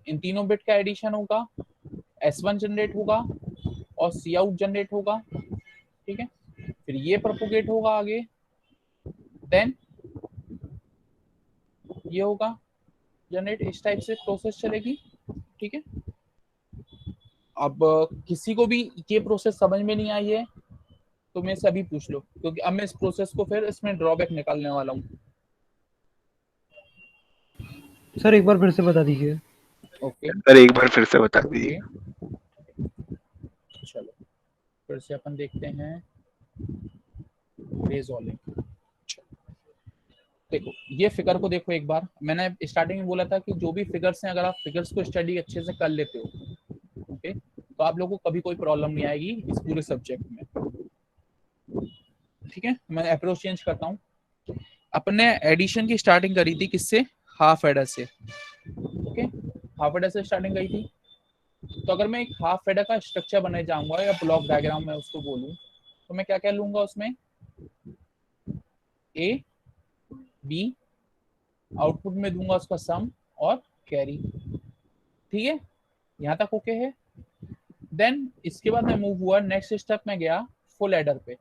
Speaker 1: इन तीनों बिट का एडिशन होगा, S1 जनरेट होगा और C आउट जनरेट होगा। ठीक है, फिर ये प्रोपोगेट होगा आगे, देन ये होगा जनरेट, इस टाइप से प्रोसेस चलेगी। ठीक है, अब किसी को भी ये प्रोसेस समझ में नहीं आई है तो मेरे से अभी पूछ लो, क्योंकि अब मैं इस प्रोसेस को फिर इसमें ड्रॉबैक निकालने वाला हूँ।
Speaker 6: सर एक बार फिर से बता दीजिए।
Speaker 1: ओके
Speaker 2: सर एक बार फिर से बता दीजिए।
Speaker 1: चलो फिर से अपन देखते हैं रेजोल्विंग। देखो ये फिगर को देखो एक बार, मैंने स्टार्टिंग में बोला था कि जो भी फिगर्स हैं अगर आप फिगर्स को स्टडी अच्छे से कर लेते हो, ओके, तो आप लोगों को कभी कोई प्रॉब्लम नहीं आएगी इस पूरे सब्जेक्ट में। ठीक है, मैं अप्रोच चेंज करता हूँ। अपन ने एडिशन की स्टार्टिंग करी थी किससे? हाफ एडर से। ओके, हाफ एडर से स्टार्टिंग करी थी। तो अगर मैं एक हाफ एडर का स्ट्रक्चर बनाने जाऊंगा या ब्लॉक डायग्राम में उसको बोलूं तो मैं क्या क्या लूंगा उसमें, ए बी, आउटपुट में दूंगा उसका सम और कैरी। ठीक है, यहाँ तक ओके है। देन इसके बाद मैं मूव हुआ, नेक्स्ट स्टेप में गया फुल एडर पे।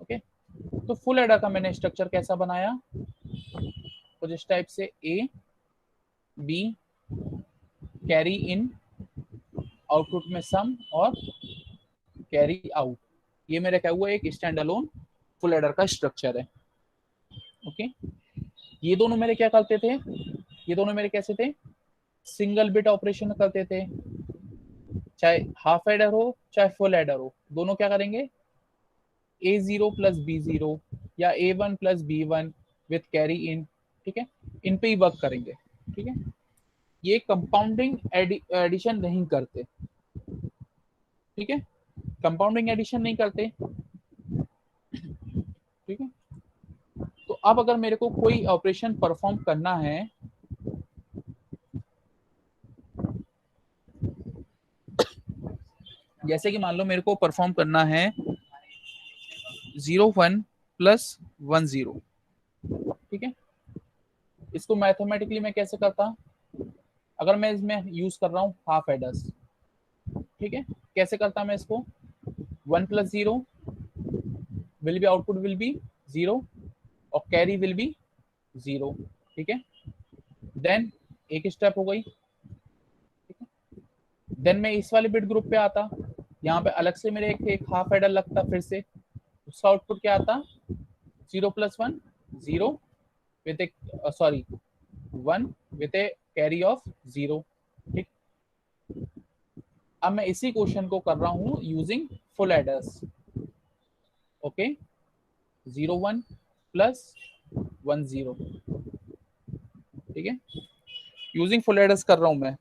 Speaker 1: ओके, तो फुल एडर का मैंने स्ट्रक्चर कैसा बनाया, कुछ इस टाइप से, A be carry in, output में सम और कैरी आउट। ये मेरा क्या हुआ, एक स्टैंड अलोन फुल एडर का स्ट्रक्चर है। ओके, ये दोनों मेरे क्या करते थे, ये दोनों मेरे कैसे थे, सिंगल बिट ऑपरेशन करते थे। चाहे हाफ एडर हो चाहे फुल एडर हो, दोनों क्या करेंगे, A0 प्लस B0 या A1 plus B1 with carry in. ठीक है, इन पे ही वर्क करेंगे। ठीक है, ये कंपाउंडिंग एडिशन नहीं करते। ठीक है, कंपाउंडिंग एडिशन नहीं करते। ठीक है, तो अब अगर मेरे को कोई ऑपरेशन परफॉर्म करना है, जैसे कि मान लो मेरे को परफॉर्म करना है 0 1 प्लस 1 0। ठीक है, इसको मैथमेटिकली मैं कैसे करता, अगर मैं इसमें यूज कर रहा हूँ हाफ एडर्स। ठीक है, कैसे करता मैं इसको, 1 plus 0 will be, output will B 0 और कैरी विल बी 0। ठीक है, देन एक स्टेप हो गई। ठीक है, देन मैं इस वाले बिट ग्रुप पे आता, यहाँ पे अलग से मेरे एक हाफ एडर लगता, फिर से उसका आउटपुट क्या आता, 0 plus 1 0 with A, sorry 1 with a carry off 0। ठीक, अब मैं इसी क्वेश्चन को कर रहा हूँ using full aiders. Okay, 0 1 plus 1 0। ठीक है, यूजिंग फुल एडर्स कर रहा हूं मैं।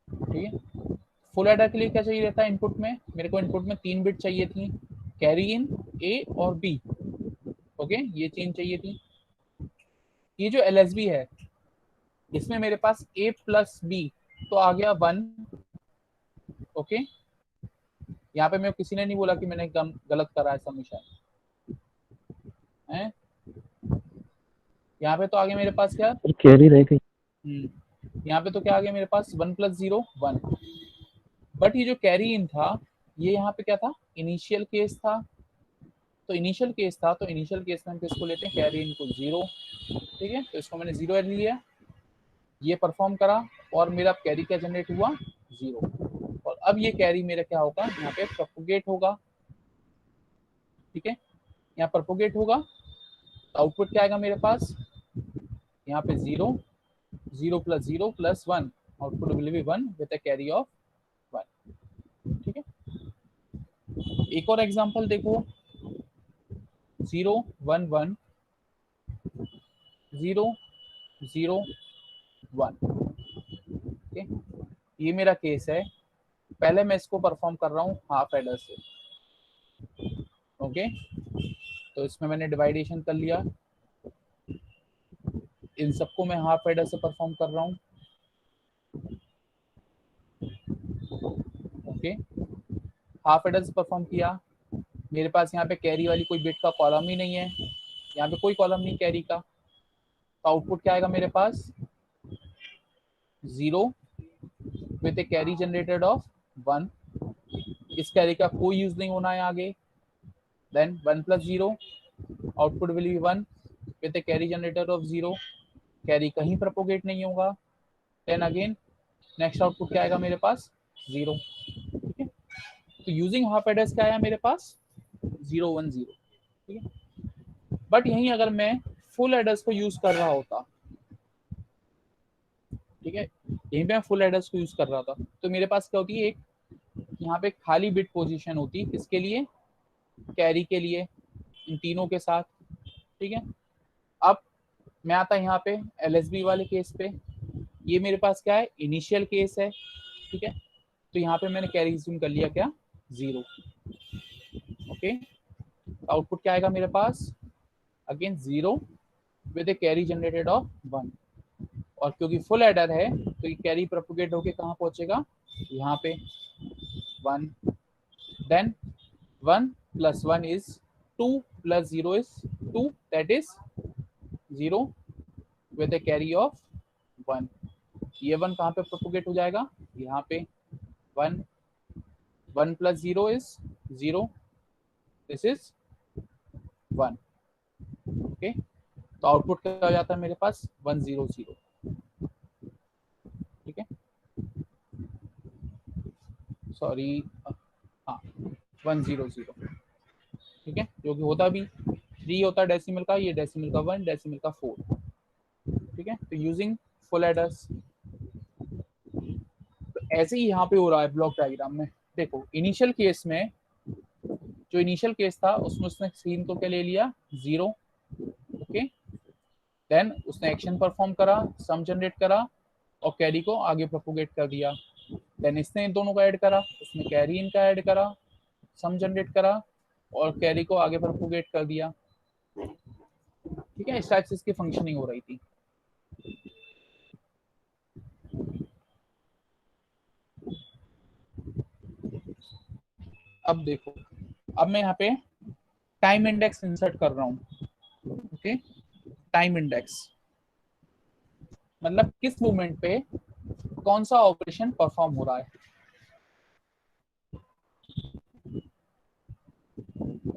Speaker 1: ठीक है, फुल एडर के लिए क्या चाहिए रहता है, इनपुट में मेरे को इनपुट में 3 बिट चाहिए थी, कैरी इन, ए और बी। ओके, ये चेंज चाहिए थी। ये जो LSB है इसमें मेरे पास a प्लस बी तो आ गया 1। ओके, यहाँ पे मैं किसी ने नहीं बोला कि मैंने गलत करा है समीशन है, यहाँ पे तो आगे मेरे पास क्या,
Speaker 4: कैरी रह गई।
Speaker 1: यहाँ पे तो क्या आ गया मेरे पास, 1 प्लस 0 1। बट ये जो कैरी इन था, ये यहाँ पे क्या था, इनिशियल केस था। तो इनिशियल केस था, तो इनिशियल केस में हम किसको लेते हैं, कैरी इन को 0। ठीक है, तो इसको मैंने 0 लिया, ये परफॉर्म करा और मेरा कैरी क्या जनरेट हुआ, 0। और अब ये कैरी मेरा क्या होगा, यहाँ पे प्रोपोगेट होगा। ठीक है, यहाँ प्रोपोगेट होगा तो आउटपुट क्या आएगा मेरे पास, यहाँ पे 0 0 plus 0 plus 1, output will be 1 with a carry off 1। ठीक है, एक और एग्जांपल देखो, 0 1 1 0 0 1। ओके, ये मेरा केस है। पहले मैं इसको परफॉर्म कर रहा हूँ हाफ एडर से। ओके, तो इसमें मैंने डिवाइडेशन कर लिया, इन सबको मैं हाफ एडर से परफॉर्म कर रहा हूँ। ओके, हाफ एडर से परफॉर्म किया, मेरे पास यहाँ पे कैरी वाली कोई बिट का कॉलम ही नहीं है, यहाँ पे कोई कॉलम नहीं कैरी का, तो आउटपुट क्या आएगा मेरे पास, 0 with a carry generated of 1। इस कैरी का कोई यूज नहीं होना है आगे। Then 1 plus 0, output will be 1 with a carry generated of 0। Carry कहीं प्रोपोगेट नहीं होगा। देन अगेन नेक्स्ट आउटपुट क्या आएगा मेरे पास, 0। ठीक है, तो यूजिंग हाफ एडर्स क्या आया मेरे पास, 0 1 0। ठीक है, बट यहीं अगर मैं फुल एडर्स को यूज कर रहा होता, ठीक है, यहीं पे मैं फुल एडर्स को यूज कर रहा था, तो मेरे पास क्या होती है, एक यहाँ पे खाली बिट पोजीशन होती है, किसके लिए, कैरी के लिए, इन तीनों के साथ। ठीक है, अब मैं आता यहाँ पे LSB वाले केस पे, ये मेरे पास क्या है, इनिशियल केस है। ठीक है, तो यहाँ पे मैंने कैरी यूज कर लिया क्या, 0। ओके, आउटपुट क्या आएगा मेरे पास, again 0 with a carry generated of 1। और क्योंकि फुल एडर है तो ये कैरी प्रोपोगेट होके कहाँ पहुंचेगा, यहाँ पे 1, then 1 plus 1 is 2 plus 0 is 2, that is 0 with a carry of 1. ये 1 कहाँ पे प्रोपोगेट हो जाएगा, यहाँ पे 1, 1 plus 0 is 0, this is 1. Okay, तो आउटपुट क्या हो जाता है मेरे पास 1 0 0. ठीक है, सॉरी, हाँ 1 0 0. ठीक है, जो कि होता भी 3 होता है डेसिमल का, ये डेसिमल का 1, डेसिमल का 4. ठीक है, तो यूजिंग फुल एडर्स. तो ऐसे ही यहाँ पे हो रहा है ब्लॉक डायग्राम में. देखो इनिशियल केस में, जो इनिशियल केस था उसमें उसने सीन को क्या ले लिया 0. ओके, देन उसने एक्शन परफॉर्म करा, सम जनरेट करा और कैरी को आगे प्रोपोगेट कर दिया. देन इसने इन दोनों को ऐड करा, उसने कैरी इनका ऐड करा, सम जनरेट करा और कैरी को आगे प्रोपोगेट कर दिया. ठीक है, इस टाइप से इसकी फंक्शनिंग हो रही थी. अब देखो, अब मैं यहाँ पे टाइम इंडेक्स इंसर्ट कर रहा हूँ. ओके, टाइम इंडेक्स मतलब किस मोमेंट पे कौन सा ऑपरेशन परफॉर्म हो रहा है.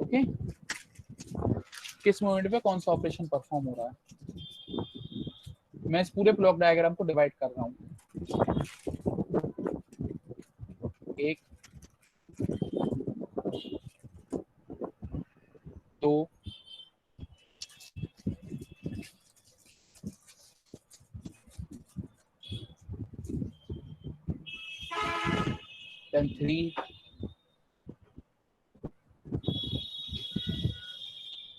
Speaker 1: ओके, किस मोमेंट पे कौन सा ऑपरेशन परफॉर्म हो रहा है. मैं इस पूरे ब्लॉक डायग्राम को डिवाइड कर रहा हूँ. 1 2 then 3,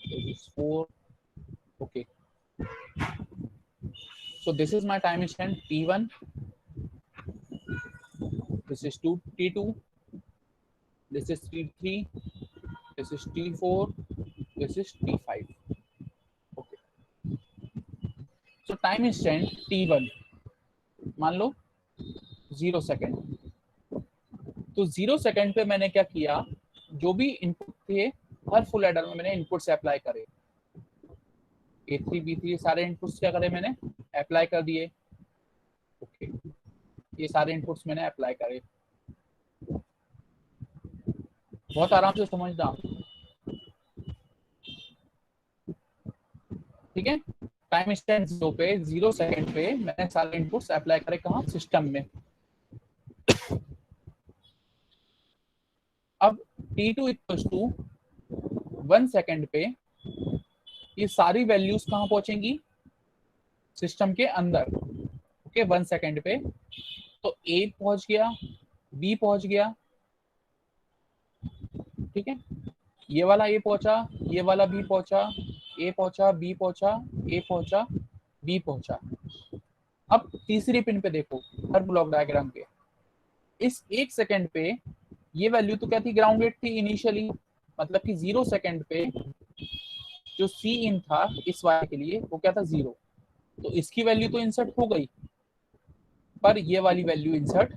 Speaker 1: this is 4. Okay, so this is my time instant T1, this is T2, this is T3, this is T4, this is T5. Okay, so time instant T1 मान लो 0 second. तो 0 second पे मैंने क्या किया, जो भी इनपुट थे हर full adder में मैंने इनपुट्स अप्लाई करे. A3 B3 सारे इनपुट्स क्या करे मैंने अप्लाई कर दिए. ओके, ये सारे इनपुट्स मैंने अप्लाई करे. बहुत आराम से समझना. ठीक है, टाइम इंस्टेंट 0 पे 0 सेकेंड पे मैंने सारे इनपुट्स अप्लाई करे कहाँ, सिस्टम में. अब T2 इक्वल्स टू 1 सेकेंड पे ये सारी वैल्यूज कहाँ पहुंचेंगी, सिस्टम के अंदर. ओके, 1 सेकेंड पे तो A पहुंच गया, B पहुंच गया. ठीक है, ये वाला A पहुंचा, ये वाला B पहुंचा, A पहुंचा, B पहुंचा, A पहुंचा, B पहुंचा. अब तीसरी पिन पे देखो हर ब्लॉक डायग्राम के, इस 1 सेकेंड पे ये वैल्यू तो क्या थी, ग्राउंडेड थी इनिशियली. मतलब कि 0 सेकेंड पे जो सी इन था इस वाले के लिए वो क्या था 0. तो इसकी वैल्यू तो इंसर्ट हो गई, पर ये वाली वैल्यू इंसर्ट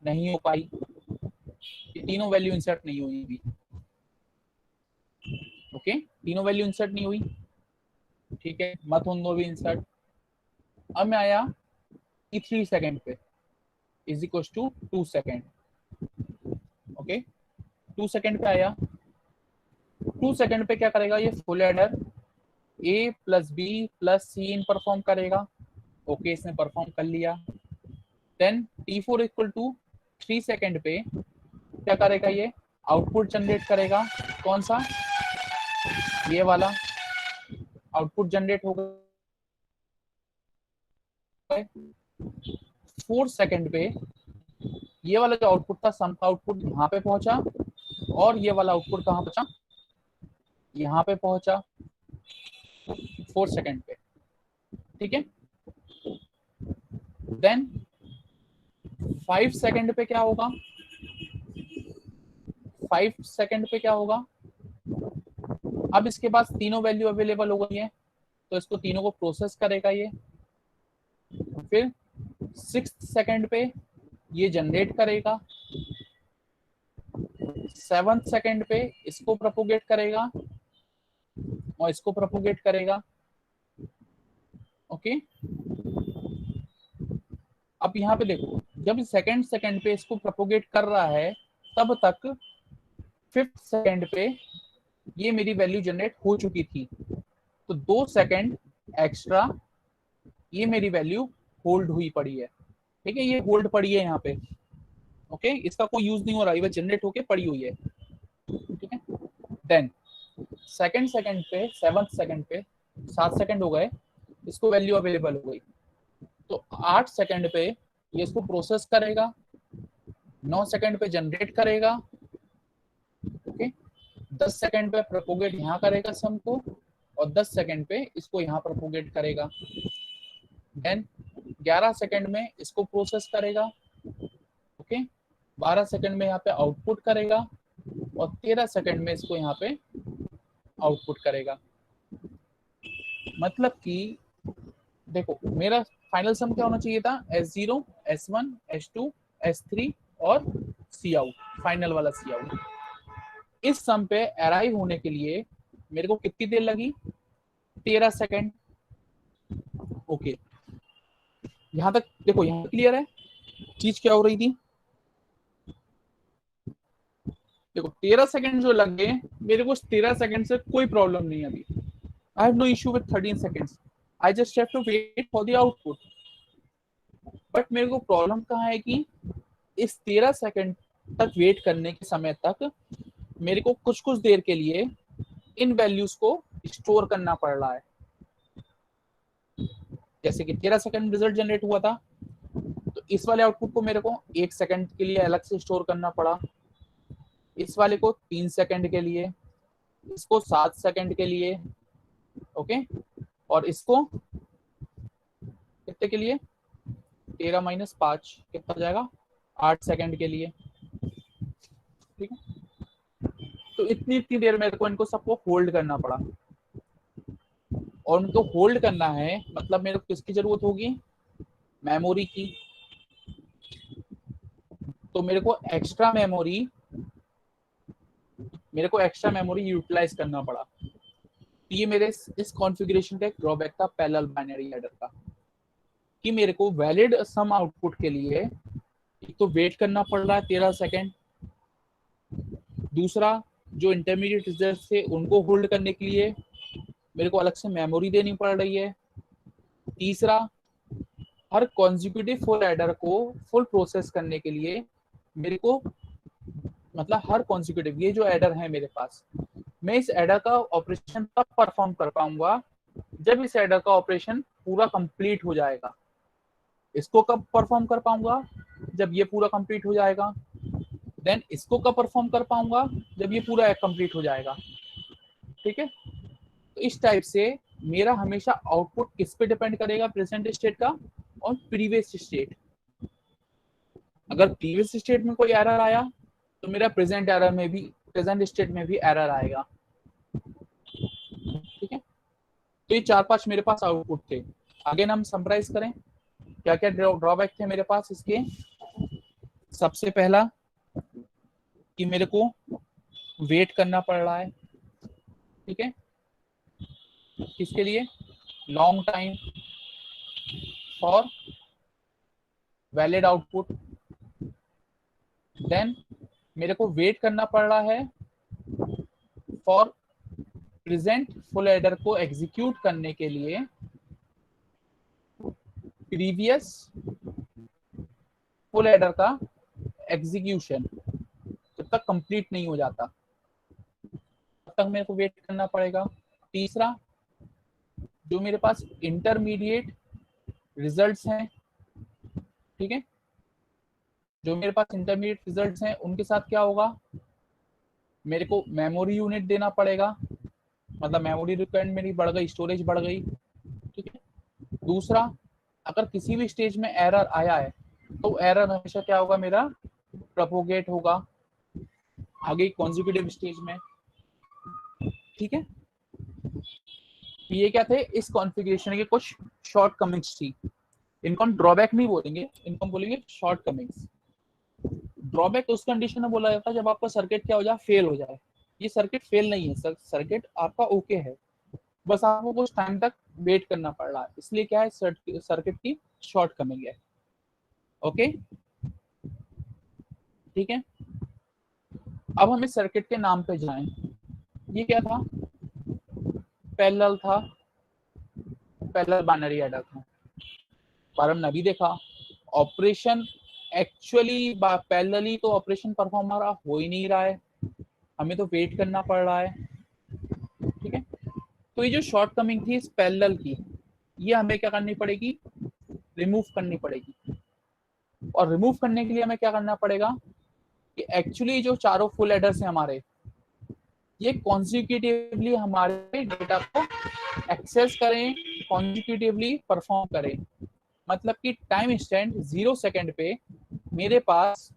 Speaker 1: नहीं हो पाई. ये तीनों वैल्यू इंसर्ट नहीं हुई भी. ओके, तीनों वैल्यू इंसर्ट नहीं हुई. ठीक है, मत होने दो भी इंसर्ट. अब मैं आया 3 सेकेंड पे is equal to 2 second. Okay, 2 second पे आया. 2 सेकेंड पे क्या करेगा ये full adder A plus B plus C इन परफॉर्म करेगा. ओके, इसने परफॉर्म कर लिया. Then T4 equal to 3 second पे क्या करेगा, ये आउटपुट जनरेट करेगा. कौन सा, ये वाला आउटपुट जनरेट होगा. 4 सेकेंड पे ये वाला जो आउटपुट था सम का आउटपुट यहाँ पे पहुंचा और ये वाला आउटपुट कहाँ पहुंचा, यहाँ पे पहुंचा 4 सेकेंड पे. ठीक है, देन 5 सेकेंड पे क्या होगा, 5 सेकेंड पे क्या होगा. अब इसके पास तीनों वैल्यू अवेलेबल हो गई है तो इसको तीनों को प्रोसेस करेगा ये. फिर 6th सेकंड पे ये जनरेट करेगा, 7th सेकंड पे इसको प्रोपोगेट करेगा और इसको प्रोपोगेट करेगा। ओके, अब यहाँ पे देखो, जब सेकंड पे इसको प्रोपोगेट कर रहा है तब तक 5th सेकंड पे ये मेरी वैल्यू जनरेट हो चुकी थी, तो 2 सेकंड एक्स्ट्रा ये मेरी वैल्यू होल्ड हुई पड़ी है। ठीक है, ये होल्ड पड़ी है यहाँ पे। ओके, इसका कोई यूज नहीं हो रहा, ये जनरेट होके पड़ी हुई है। ठीक है, देन सेकंड पे 7th सेकंड पे 7 सेकंड हो गए, इसको वैल्यू अवेलेबल हो गई, तो 8 सेकंड पे ये इसको प्रोसेस करेगा, 9 सेकंड पे जनरेट करेगा। ओके, 10 सेकंड पे प्रोपोगेट यहाँ करेगा सम को, और 10 सेकंड पे इसको यहाँ प्रोपोगेट करेगा। देन 11 सेकंड में इसको प्रोसेस करेगा। ओके, 12 सेकंड में यहाँ पे आउटपुट करेगा, और 13 सेकंड में इसको यहाँ पे आउटपुट करेगा। मतलब कि देखो, मेरा फाइनल सम क्या होना चाहिए था, S0, S1, S2, S3 और सी आउट, फाइनल वाला सी आउट। इस सम पे अराइव होने के लिए मेरे को कितनी देर लगी, 13 सेकंड। ओके, यहां तक देखो, यहां क्लियर है चीज क्या हो रही थी। देखो 13 सेकंड जो लग गए, मेरे को 13 सेकंड से कोई प्रॉब्लम नहीं है अभी। I have no issue with 13 seconds, I just have to wait for the output. But मेरे को प्रॉब्लम कहाँ है कि इस 13 सेकंड तक वेट करने के समय तक मेरे को कुछ कुछ देर के लिए इन वैल्यूज को स्टोर करना पड़ रहा है। जैसे कि 13 सेकंड रिजल्ट जनरेट हुआ था, तो इस वाले आउटपुट को मेरे को 1 सेकंड के लिए अलग से स्टोर करना पड़ा, इस वाले को 3 सेकंड के लिए, इसको 7 सेकंड के लिए। ओके, और इसको कितने के लिए, 13 - 5 कितना हो जाएगा, 8 सेकंड के लिए। ठीक है, तो इतनी देर मेरे को इनको सबको होल्ड करना पड़ा, और उनको होल्ड करना है मतलब मेरे को किसकी जरूरत होगी, मेमोरी की। तो मेरे को एक्स्ट्रा मेमोरी यूटिलाइज करना पड़ा। ये मेरे इस कॉन्फ़िगरेशन का एक ड्रॉबैक था पैरेलल बाइनरी एडर का, कि मेरे को वैलिड सम आउटपुट के लिए एक तो वेट करना पड़ रहा है 13 सेकंड, दूसरा जो इंटरमीडिएट रिजल्ट थे उनको होल्ड करने के लिए मेरे को अलग से मेमोरी देनी पड़ रही है, तीसरा हर कॉन्जिक्यूटिव फुल एडर को फुल प्रोसेस करने के लिए मेरे को, मतलब हर कॉन्जिक्यूटिव ये जो एडर है मेरे पास, मैं इस एडर का ऑपरेशन तब परफॉर्म कर पाऊंगा जब इस एडर का ऑपरेशन पूरा कंप्लीट हो जाएगा। इसको कब परफॉर्म कर पाऊंगा, जब ये पूरा कंप्लीट हो जाएगा। देन इसको कब परफॉर्म कर पाऊंगा, जब ये पूरा कंप्लीट हो जाएगा। ठीक है, तो इस टाइप से मेरा हमेशा आउटपुट किस पे डिपेंड करेगा, प्रेजेंट स्टेट का और प्रीवियस स्टेट। अगर प्रीवियस स्टेट में कोई एरर आया तो मेरा प्रेजेंट स्टेट में भी एरर आएगा। ठीक है, तो ये 4-5 मेरे पास आउटपुट थे। अगेन हम समराइज करें क्या क्या ड्रॉबैक थे मेरे पास इसके। सबसे पहला कि मेरे को वेट करना पड़ रहा है। ठीक है, किसके लिए, long time for valid output. Then मेरे को वेट करना पड़ रहा है फॉर प्रेजेंट फुल एडर को एग्जीक्यूट करने के लिए प्रीवियस फुल एडर का एग्जीक्यूशन जब तक कंप्लीट नहीं हो जाता तब तक मेरे को वेट करना पड़ेगा। तीसरा, जो मेरे पास इंटरमीडिएट रिजल्ट्स हैं, ठीक है, जो मेरे पास इंटरमीडिएट रिजल्ट्स हैं उनके साथ क्या होगा, मेरे को मेमोरी यूनिट देना पड़ेगा, मतलब मेमोरी रिक्वायरमेंट मेरी बढ़ गई, स्टोरेज बढ़ गई। ठीक है, दूसरा, अगर किसी भी स्टेज में एरर आया है तो एरर हमेशा क्या होगा, मेरा प्रोपोगेट होगा आगे कॉन्जिक्यूटिव स्टेज में। ठीक है, ये क्या थे, इस कॉन्फ़िगरेशन के कुछ शॉर्टकमिंग्स थी। इनको हम ड्रॉबैक नहीं बोलेंगे, इनको हम बोलेंगे शॉर्ट कमिंग्स। ड्रॉबैक उस कंडीशन में बोला जाता है जब आपका सर्किट क्या हो जाए, फेल हो जाए। ये सर्किट फेल नहीं है सर, सर्किट आपका ओके है, बस आपको कुछ टाइम तक वेट करना पड़ रहा है, इसलिए क्या है सर्किट की शॉर्ट कमिंग है। ओके ठीक है। अब हम इस सर्किट के नाम पे जाएं। ये क्या था, पैरेलल था, पैरेलल बाइनरी एडर था। पर हमने अभी देखा ऑपरेशन एक्चुअली पैरेलली तो ऑपरेशन परफॉर्म हमारा हो ही नहीं रहा है, हमें तो वेट करना पड़ रहा है। ठीक है, तो ये जो शॉर्ट कमिंग थी इस पैरेलल की, ये हमें क्या करनी पड़ेगी, रिमूव करनी पड़ेगी। और रिमूव करने के लिए हमें क्या करना पड़ेगा कि एक्चुअली जो चारों फुल एडर्स हैं हमारे, ये कॉन्सिक्यूटिवली हमारे डेटा को एक्सेस करें, कॉन्सिक्यूटिवली परफॉर्म करें। मतलब कि टाइम इंस्टेंट 0 सेकंड पे मेरे पास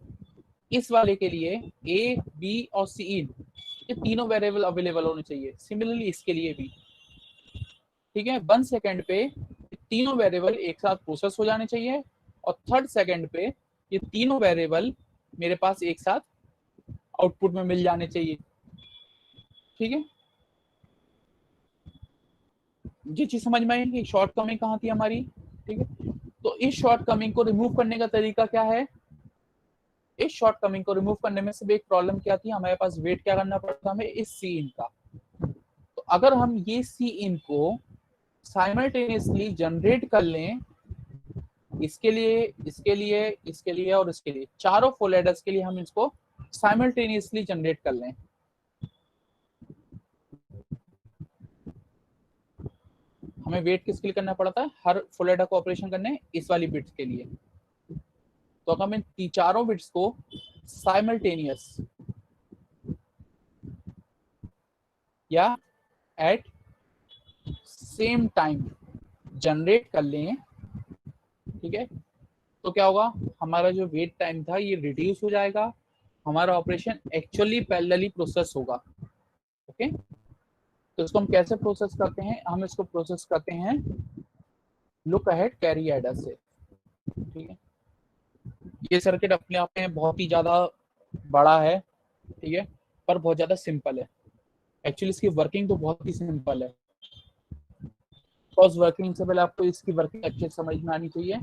Speaker 1: इस वाले के लिए ए, बी और सी इन, ये तीनों वेरिएबल अवेलेबल होने चाहिए। सिमिलरली इसके लिए भी, ठीक है, 1 सेकंड पे तीनों वेरिएबल एक साथ प्रोसेस हो जाने चाहिए, और 3rd सेकंड पे ये तीनों वेरिएबल मेरे पास एक साथ आउटपुट में मिल जाने चाहिए। ठीक है, ये चीज समझ में आई कि शॉर्ट कमिंग कहाँ थी हमारी। ठीक है, तो इस शॉर्ट कमिंग को रिमूव करने का तरीका क्या है, इस शॉर्ट कमिंग को रिमूव करने में सिर्फ एक प्रॉब्लम क्या थी, हमारे पास वेट क्या करना पड़ता हमें इस सी इन का। तो अगर हम ये सी इन को साइमल्टेनियसली जनरेट कर लें, इसके लिए, इसके लिए, इसके लिए और इसके लिए, चारों फुल एडर्स के लिए हम इसको साइमल्टेनियसली जनरेट कर लें, हमें वेट किसके लिए करना पड़ता है, हर फुल एडर को ऑपरेशन करने इस वाली बिट्स के लिए। तो अगर हम इन चारों बिट्स को साइमल्टेनियस या एट सेम टाइम जनरेट कर लें, ठीक है, तो क्या होगा, हमारा जो वेट टाइम था ये रिड्यूस हो जाएगा, हमारा ऑपरेशन एक्चुअली पैरेलली प्रोसेस होगा। ओके, तो इसको हम कैसे प्रोसेस करते हैं, हम इसको प्रोसेस करते हैं लुक अहेड कैरी एडर से। ठीक है, ये सर्किट अपने आप में बहुत ही ज्यादा बड़ा है, ठीक है, पर बहुत ज्यादा सिंपल है। एक्चुअली इसकी वर्किंग तो बहुत ही सिंपल है, वर्किंग से पहले आपको इसकी वर्किंग अच्छे से समझ में आनी चाहिए,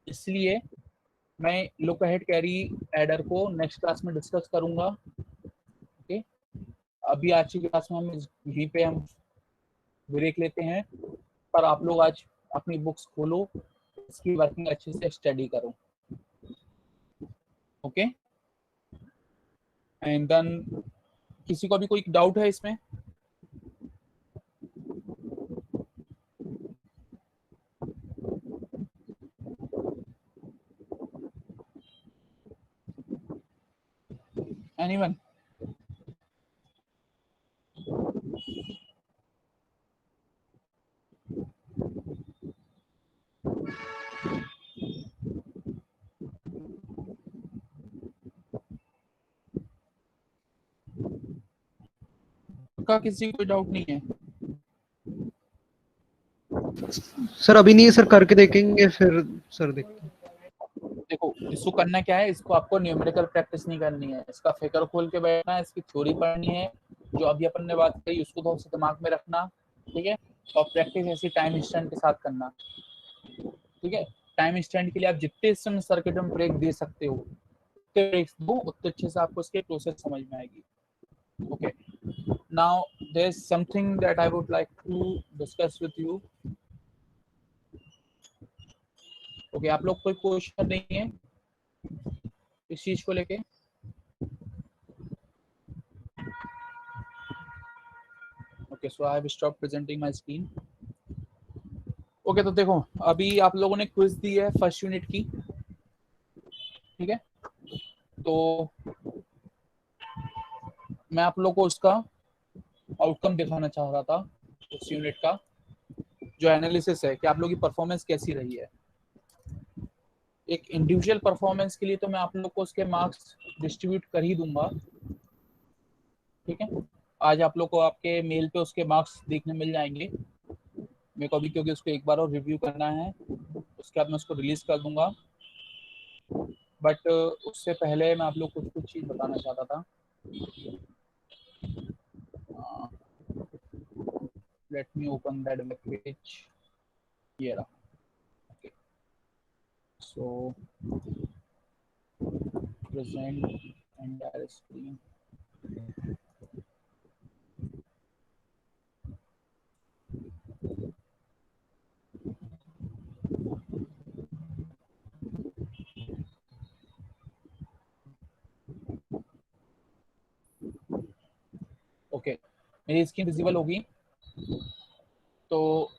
Speaker 1: इसलिए मैं लुक अहेड कैरी एडर को नेक्स्ट क्लास में डिस्कस करूंगा। ओके, अभी आज की क्लास में हम यहीं पे हम ब्रेक लेते हैं, पर आप लोग आज अपनी बुक्स खोलो, इसकी वर्किंग अच्छे से स्टडी करो। ओके, एंड देन किसी को भी कोई डाउट है इसमें? एनीवन? का किसी को कोई डाउट नहीं है?
Speaker 6: सर अभी नहीं है सर, करके देखेंगे फिर सर देखते हैं।
Speaker 1: देखो, इसको करना क्या है, इसको आपको न्यूमेरिकल प्रैक्टिस नहीं करनी है, इसका फिगर खोल के बैठना है, इसकी थ्योरी पढ़नी है, जो अभी अपन ने बात करी उसको थोड़ा सा दिमाग में रखना, ठीक है, और प्रैक्टिस ऐसी टाइम इंस्टेंट के साथ करना। ठीक है, टाइम इंस्टेंट के लिए आप जितने सर्किट में ब्रेक दे सकते हो उतने ब्रेक्स दो, उतने अच्छे से आपको इसके प्रोसेस समझ में आएगी। Okay, now there is something that I would like to discuss with you. Okay, आप लोग कोई क्वेश्चन नहीं है इस चीज को लेके? Okay, so I have stop presenting my screen. Okay, तो देखो अभी आप लोगों ने क्विज दी है फर्स्ट यूनिट की, ठीक है, तो मैं आप लोगों को उसका आउटकम दिखाना चाह रहा था, उस यूनिट का जो एनालिसिस है कि आप लोगों की परफॉर्मेंस कैसी रही है। एक इंडिविजुअल परफॉर्मेंस के लिए तो मैं आप लोग को उसके मार्क्स डिस्ट्रीब्यूट कर ही दूंगा, ठीक है, आज आप लोग को आपके मेल पे उसके मार्क्स देखने मिल जाएंगे मेरे को अभी, क्योंकि उसको एक बार और रिव्यू करना है, उसके बाद मैं उसको रिलीज कर दूंगा। बट उससे पहले मैं आप लोग को कुछ चीज़ बताना चाहता था। Let me open that web page. ये रहा। सो प्रेजेंट एंटायर स्क्रीन। ओके, मेरी स्क्रीन विजिबल होगी। तो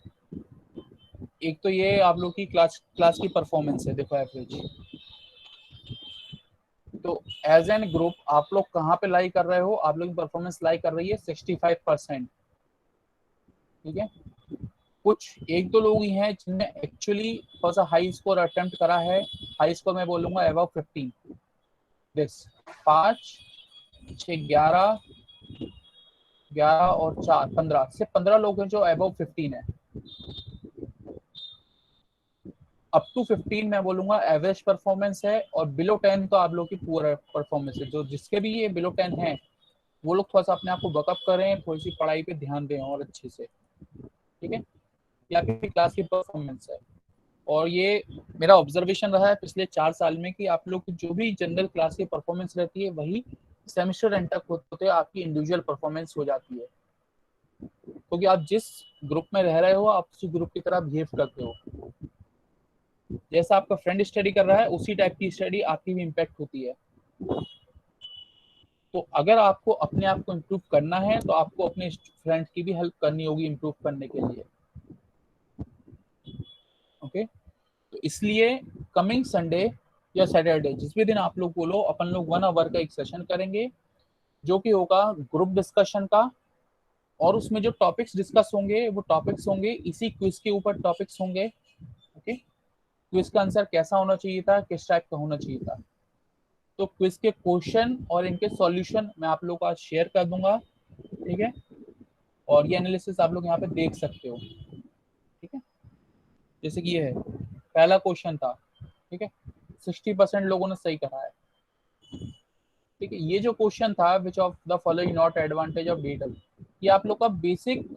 Speaker 1: एक तो ये आप लोग की क्लास की परफॉर्मेंस है, देखो एवरेज। तो एज एन ग्रुप आप लोग कहाँ पे लाई कर रहे हो, आप लोग की परफॉर्मेंस लाई कर रही है 65%। ठीक है, कुछ एक दो लोग ही हैं जिनने एक्चुअली थोड़ा सा हाई स्कोर अटेम्प्ट करा है। हाई स्कोर मैं बोलूंगा अबव 15। दिस 5 6 11 11 और 4 15, सिर्फ 15 लोग हैं जो अबव 15 है। अप टू 15 मैं बोलूंगा एवरेज परफॉर्मेंस है, और बिलो 10 तो आप लोग की पूरा परफॉर्मेंस है। जो जिसके भी ये बिलो 10 है वो लोग थोड़ा सा अपने आप को बकअप करें, थोड़ी सी पढ़ाई पे ध्यान दें और अच्छे से। ठीक है, ये आपकी क्लास की परफॉर्मेंस है। और ये मेरा ऑब्जर्वेशन रहा है पिछले 4 साल में कि आप लोग की जो भी जनरल क्लास की परफॉर्मेंस रहती है वही सेमेस्टर एंड तक होते आपकी इंडिविजुअल परफॉर्मेंस हो जाती है, क्योंकि आप जिस ग्रुप में रह रहे हो आप उसी ग्रुप की तरह बिहेव करते हो। जैसा आपका फ्रेंड स्टडी कर रहा है उसी टाइप की स्टडी आपकी भी इम्पैक्ट होती है। तो अगर आपको अपने आप को इम्प्रूव करना है तो आपको अपने फ्रेंड की भी हेल्प करनी होगी इम्प्रूव करने के लिए। ओके, तो इसलिए कमिंग संडे या सैटरडे जिस भी दिन आप लोग बोलो, अपन लोग 1 आवर का एक सेशन करेंगे जो कि होगा ग्रुप डिस्कशन का। और उसमें जो टॉपिक्स डिस्कस होंगे वो टॉपिक्स होंगे इसी क्विज के ऊपर टॉपिक्स होंगे। ओके, क्विज का आंसर कैसा होना चाहिए था, किस टाइप का होना चाहिए था। तो क्विज के क्वेश्चन और इनके सॉल्यूशन मैं आप लोग को आज शेयर कर दूंगा। ठीक है, और ये एनालिसिस आप लोग यहाँ पे देख सकते हो। ठीक है, जैसे कि ये है, पहला क्वेश्चन था। ठीक है, 60% लोगों ने सही करा है। ठीक है, ये जो क्वेश्चन था which of the following not advantage of digital, ये आप लोग का बेसिक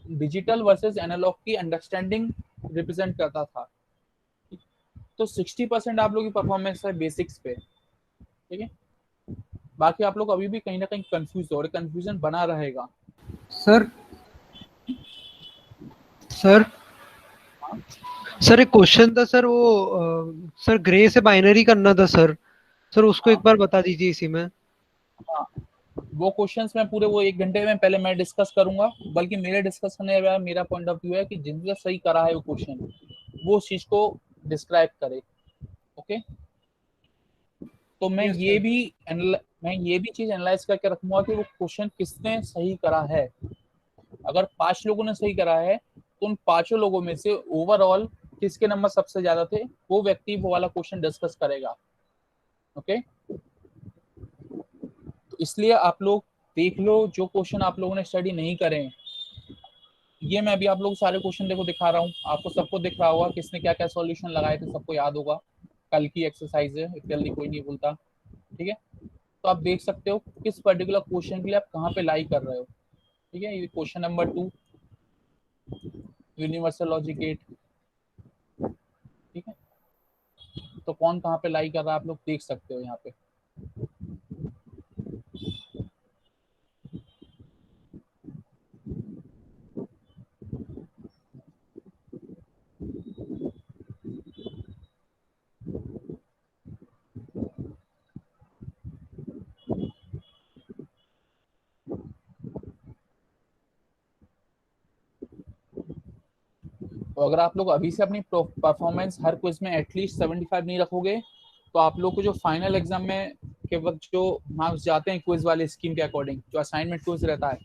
Speaker 1: डिजिटल वर्सेस एनालॉग की अंडरस्टैंडिंग रिप्रेजेंट करता था। तो 60% आप लोग की परफॉर्मेंस है बेसिक्स पे। ठीक है, बाकी आप लोग अभी भी कहीं ना कहीं कंफ्यूज हो और कंफ्यूजन बना रहेगा।
Speaker 6: सर सर सर एक क्वेश्चन था सर, वो सर ग्रे से बाइनरी करना था सर। सर उसको एक बार बता दीजिए इसी में।
Speaker 1: हाँ, वो क्वेश्चंस मैं पूरे वो 1 घंटे में पहले मैं डिस्कस करूंगा। बल्कि मेरे डिस्कस करने का मेरा पॉइंट ऑफ व्यू है कि जिनका सही करा है वो क्वेश्चन वो उस चीज को डिस्क्राइब करे। ओके, तो मैं ये भी चीज एनालाइज करके रखूंगा कि वो क्वेश्चन किसने सही करा है। अगर 5 लोगों ने सही करा है तो उन 5 लोगों में से ओवरऑल किसके नंबर सबसे ज्यादा थे, वो व्यक्ति वो वाला क्वेश्चन डिस्कस करेगा। ओके, तो इसलिए आप लोग देख लो, जो क्वेश्चन आप लोगों ने स्टडी नहीं करे, ये मैं अभी आप लोग सारे क्वेश्चन देखो दिखा रहा हूँ, आपको सबको दिख रहा होगा किसने क्या क्या सॉल्यूशन लगाए थे, सबको याद होगा। कल की एक्सरसाइज है, जल्दी कोई नहीं भूलता। ठीक है, तो आप देख सकते हो किस पर्टिकुलर क्वेश्चन के लिए आप कहाँ पे लाई कर रहे हो। ठीक है, ये question number 2 universal logic gate. ठीक है, तो कौन कहाँ पे लाई कर रहा है आप लोग देख सकते हो यहाँ पे। तो अगर आप लोग अभी से अपनी परफॉर्मेंस हर क्विज में एटलीस्ट 75 नहीं रखोगे तो आप लोग को जो फाइनल एग्जाम में के वक्त जो मार्क्स जाते हैं क्विज वाले स्कीम के अकॉर्डिंग, जो असाइनमेंट क्विज रहता है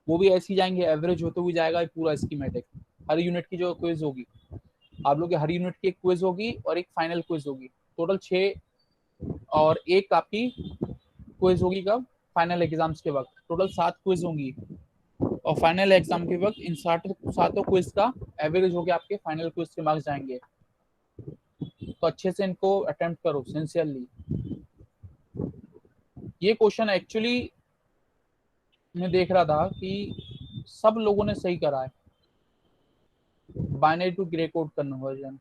Speaker 1: वो भी ऐसे ही जाएंगे, एवरेज होते हुए जाएगा पूरा स्कीमेटिक। हर यूनिट की जो क्विज होगी, आप लोग हर यूनिट की एक क्विज होगी और एक फाइनल क्विज होगी। टोटल 6 और एक आपकी क्विज होगी कब, फाइनल एग्जाम्स के वक्त। टोटल 7 क्विज होंगी और फाइनल एग्जाम के वक्त इन सातों क्विज का एवरेज होकर आपके फाइनल क्विज के मार्क्स जाएंगे। तो अच्छे से इनको अटेम्प्ट करो सिंसियरली। ये क्वेश्चन एक्चुअली मैं देख रहा था कि सब लोगों ने सही करा है, binary to Gray code conversion,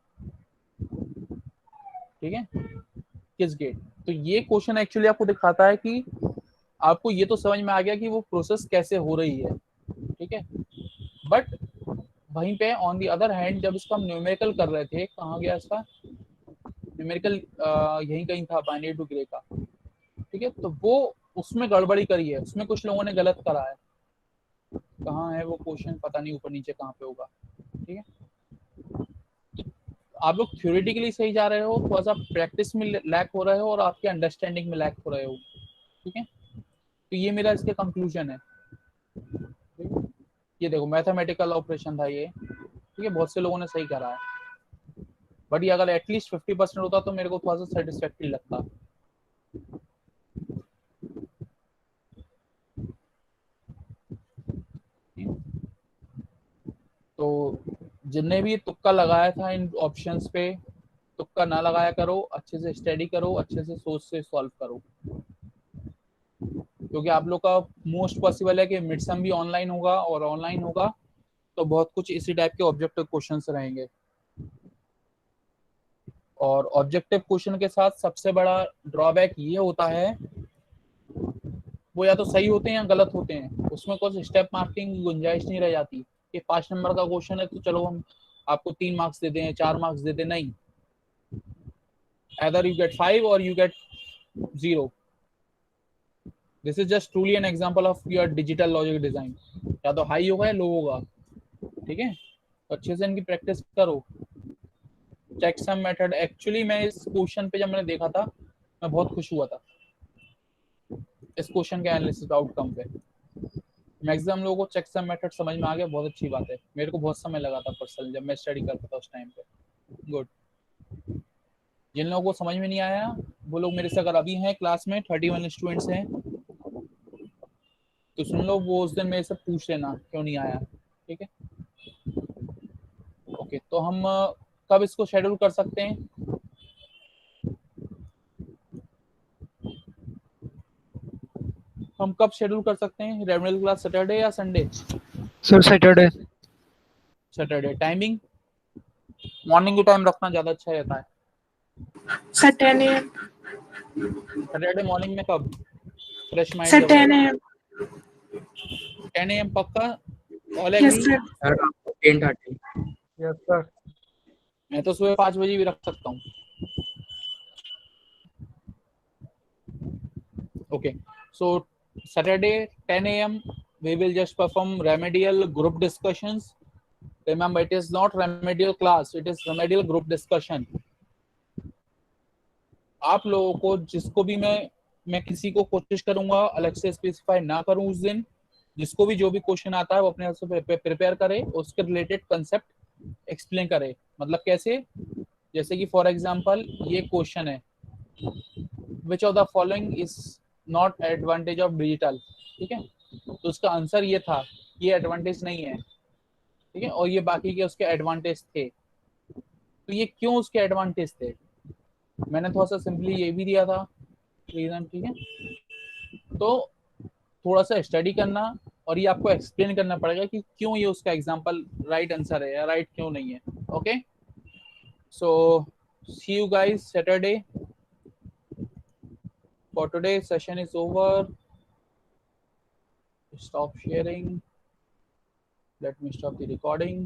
Speaker 1: ठीक है, किस गेट। तो ये क्वेश्चन एक्चुअली आपको दिखाता है कि आपको ये तो समझ में आ गया कि वो प्रोसेस कैसे हो रही है, ठीक है। बट वहीं पे ऑन दी अदर हैंड जब इसका हम न्यूमेरिकल कर रहे थे, कहाँ गया इसका न्यूमेरिकल, यहीं कहीं था बाइनरी टू ग्रे का, ठीक है। तो वो उसमें गड़बड़ी करी है, उसमें कुछ लोगों ने गलत करा है। कहाँ है वो क्वेश्चन, पता नहीं, ऊपर नीचे कहाँ पे होगा, ठीक है। आप लोग थ्योरेटिकली सही जा रहे हो, थोड़ा सा प्रैक्टिस में लैक हो रहे हो और आपके अंडरस्टैंडिंग में लैक हो रहे हो, ठीक है। तो ये मेरा इसके कंक्लूजन है, ठीक है? ये देखो मैथमेटिकल ऑपरेशन था ये, ठीक है, बहुत से लोगों ने सही करा है, बट ये अगर एटलीस्ट 50% होता तो मेरे को थोड़ा सा सेटिस्फैक्टरी लगता। तो जिनने भी तुक्का लगाया था इन ऑप्शंस पे, तुक्का ना लगाया करो, अच्छे से स्टडी करो, अच्छे से सोच से सॉल्व करो, क्योंकि आप लोग का मोस्ट पॉसिबल है कि मिड सम भी ऑनलाइन होगा, और ऑनलाइन होगा तो बहुत कुछ इसी टाइप के ऑब्जेक्टिव क्वेश्चंस रहेंगे। और ऑब्जेक्टिव क्वेश्चन के साथ सबसे बड़ा ड्रॉबैक ये होता है, वो या तो सही होते हैं या गलत होते हैं, उसमें कुछ स्टेप मार्किंग की गुंजाइश नहीं रह जाती कि 5 नंबर का क्वेश्चन है तो चलो हम आपको 3 मार्क्स दे दें, 4 मार्क्स दे दें, नहीं, either you get 5 or you get 0. This is just truly an example of your digital logic design. या तो हाई होगा या लो होगा, ठीक है। तो अच्छे से इनकी प्रैक्टिस करो। चेकसम मेथड, एक्चुअली मैं इस क्वेश्चन पे जब मैंने देखा था मैं बहुत खुश हुआ था इस क्वेश्चन के एनालिसिस आउटकम पे। मैक्सिमम लोगों को चेकसम मेथड समझ में आ गया, बहुत अच्छी बात है। मेरे को बहुत समय लगा था पर्सनल, जब मैं स्टडी करता था उस टाइम पे। गुड। जिन लोगों को समझ में नहीं आया वो लोग मेरे से अगर अभी हैं क्लास में, 31 स्टूडेंट्स हैं, तो सुन लो, वो उस दिन मेरे से पूछ लेना क्यों नहीं आया, ठीक है। ओके, तो हम कब इसको शेड्यूल कर सकते हैं? हम कब शेड्यूल कर सकते हैं रेमेडियल क्लास, सैटरडे या Sunday?
Speaker 6: Sir Saturday.
Speaker 1: Saturday. Timing morning की टाइम रखना ज्यादा अच्छा रहता है।
Speaker 7: सैटरडे
Speaker 1: मॉर्निंग में कब फ्रेश माइंड?
Speaker 7: सैटरडे
Speaker 1: 10 AM पक्का? All
Speaker 7: yes
Speaker 1: agree?
Speaker 7: Sir.
Speaker 3: Sir 10:30।
Speaker 6: Yes sir.
Speaker 1: मैं तो सुबह 5 बजे भी रख सकता हूँ। Okay, so Saturday 10 AM we will just perform remedial group discussions. Remember, it is not remedial class, it is remedial group discussion. आप लोगों को जिसको भी मैं किसी को कोशिश करूंगा अलग से स्पेसिफाई ना करूं उस दिन, जिसको भी जो भी क्वेश्चन आता है वो अपने से प्रिपेयर करे, उसके रिलेटेड कंसेप्ट एक्सप्लेन करे। मतलब कैसे? जैसे कि फॉर एग्जांपल ये क्वेश्चन है, which of the following is not advantage of digital, ठीक है। तो उसका आंसर ये था, ये एडवांटेज नहीं है, ठीक है, और ये बाकी के उसके एडवांटेज थे। तो ये क्यों उसके एडवांटेज थे, मैंने थोड़ा सा सिंपली ये भी दिया था रीजन, ठीक है। तो थोड़ा सा स्टडी करना और ये आपको एक्सप्लेन करना पड़ेगा कि क्यों ये उसका एग्जांपल राइट आंसर है या राइट क्यों नहीं है। Okay, so see you guys Saturday. For today, session is over. Stop sharing. Let me stop the recording.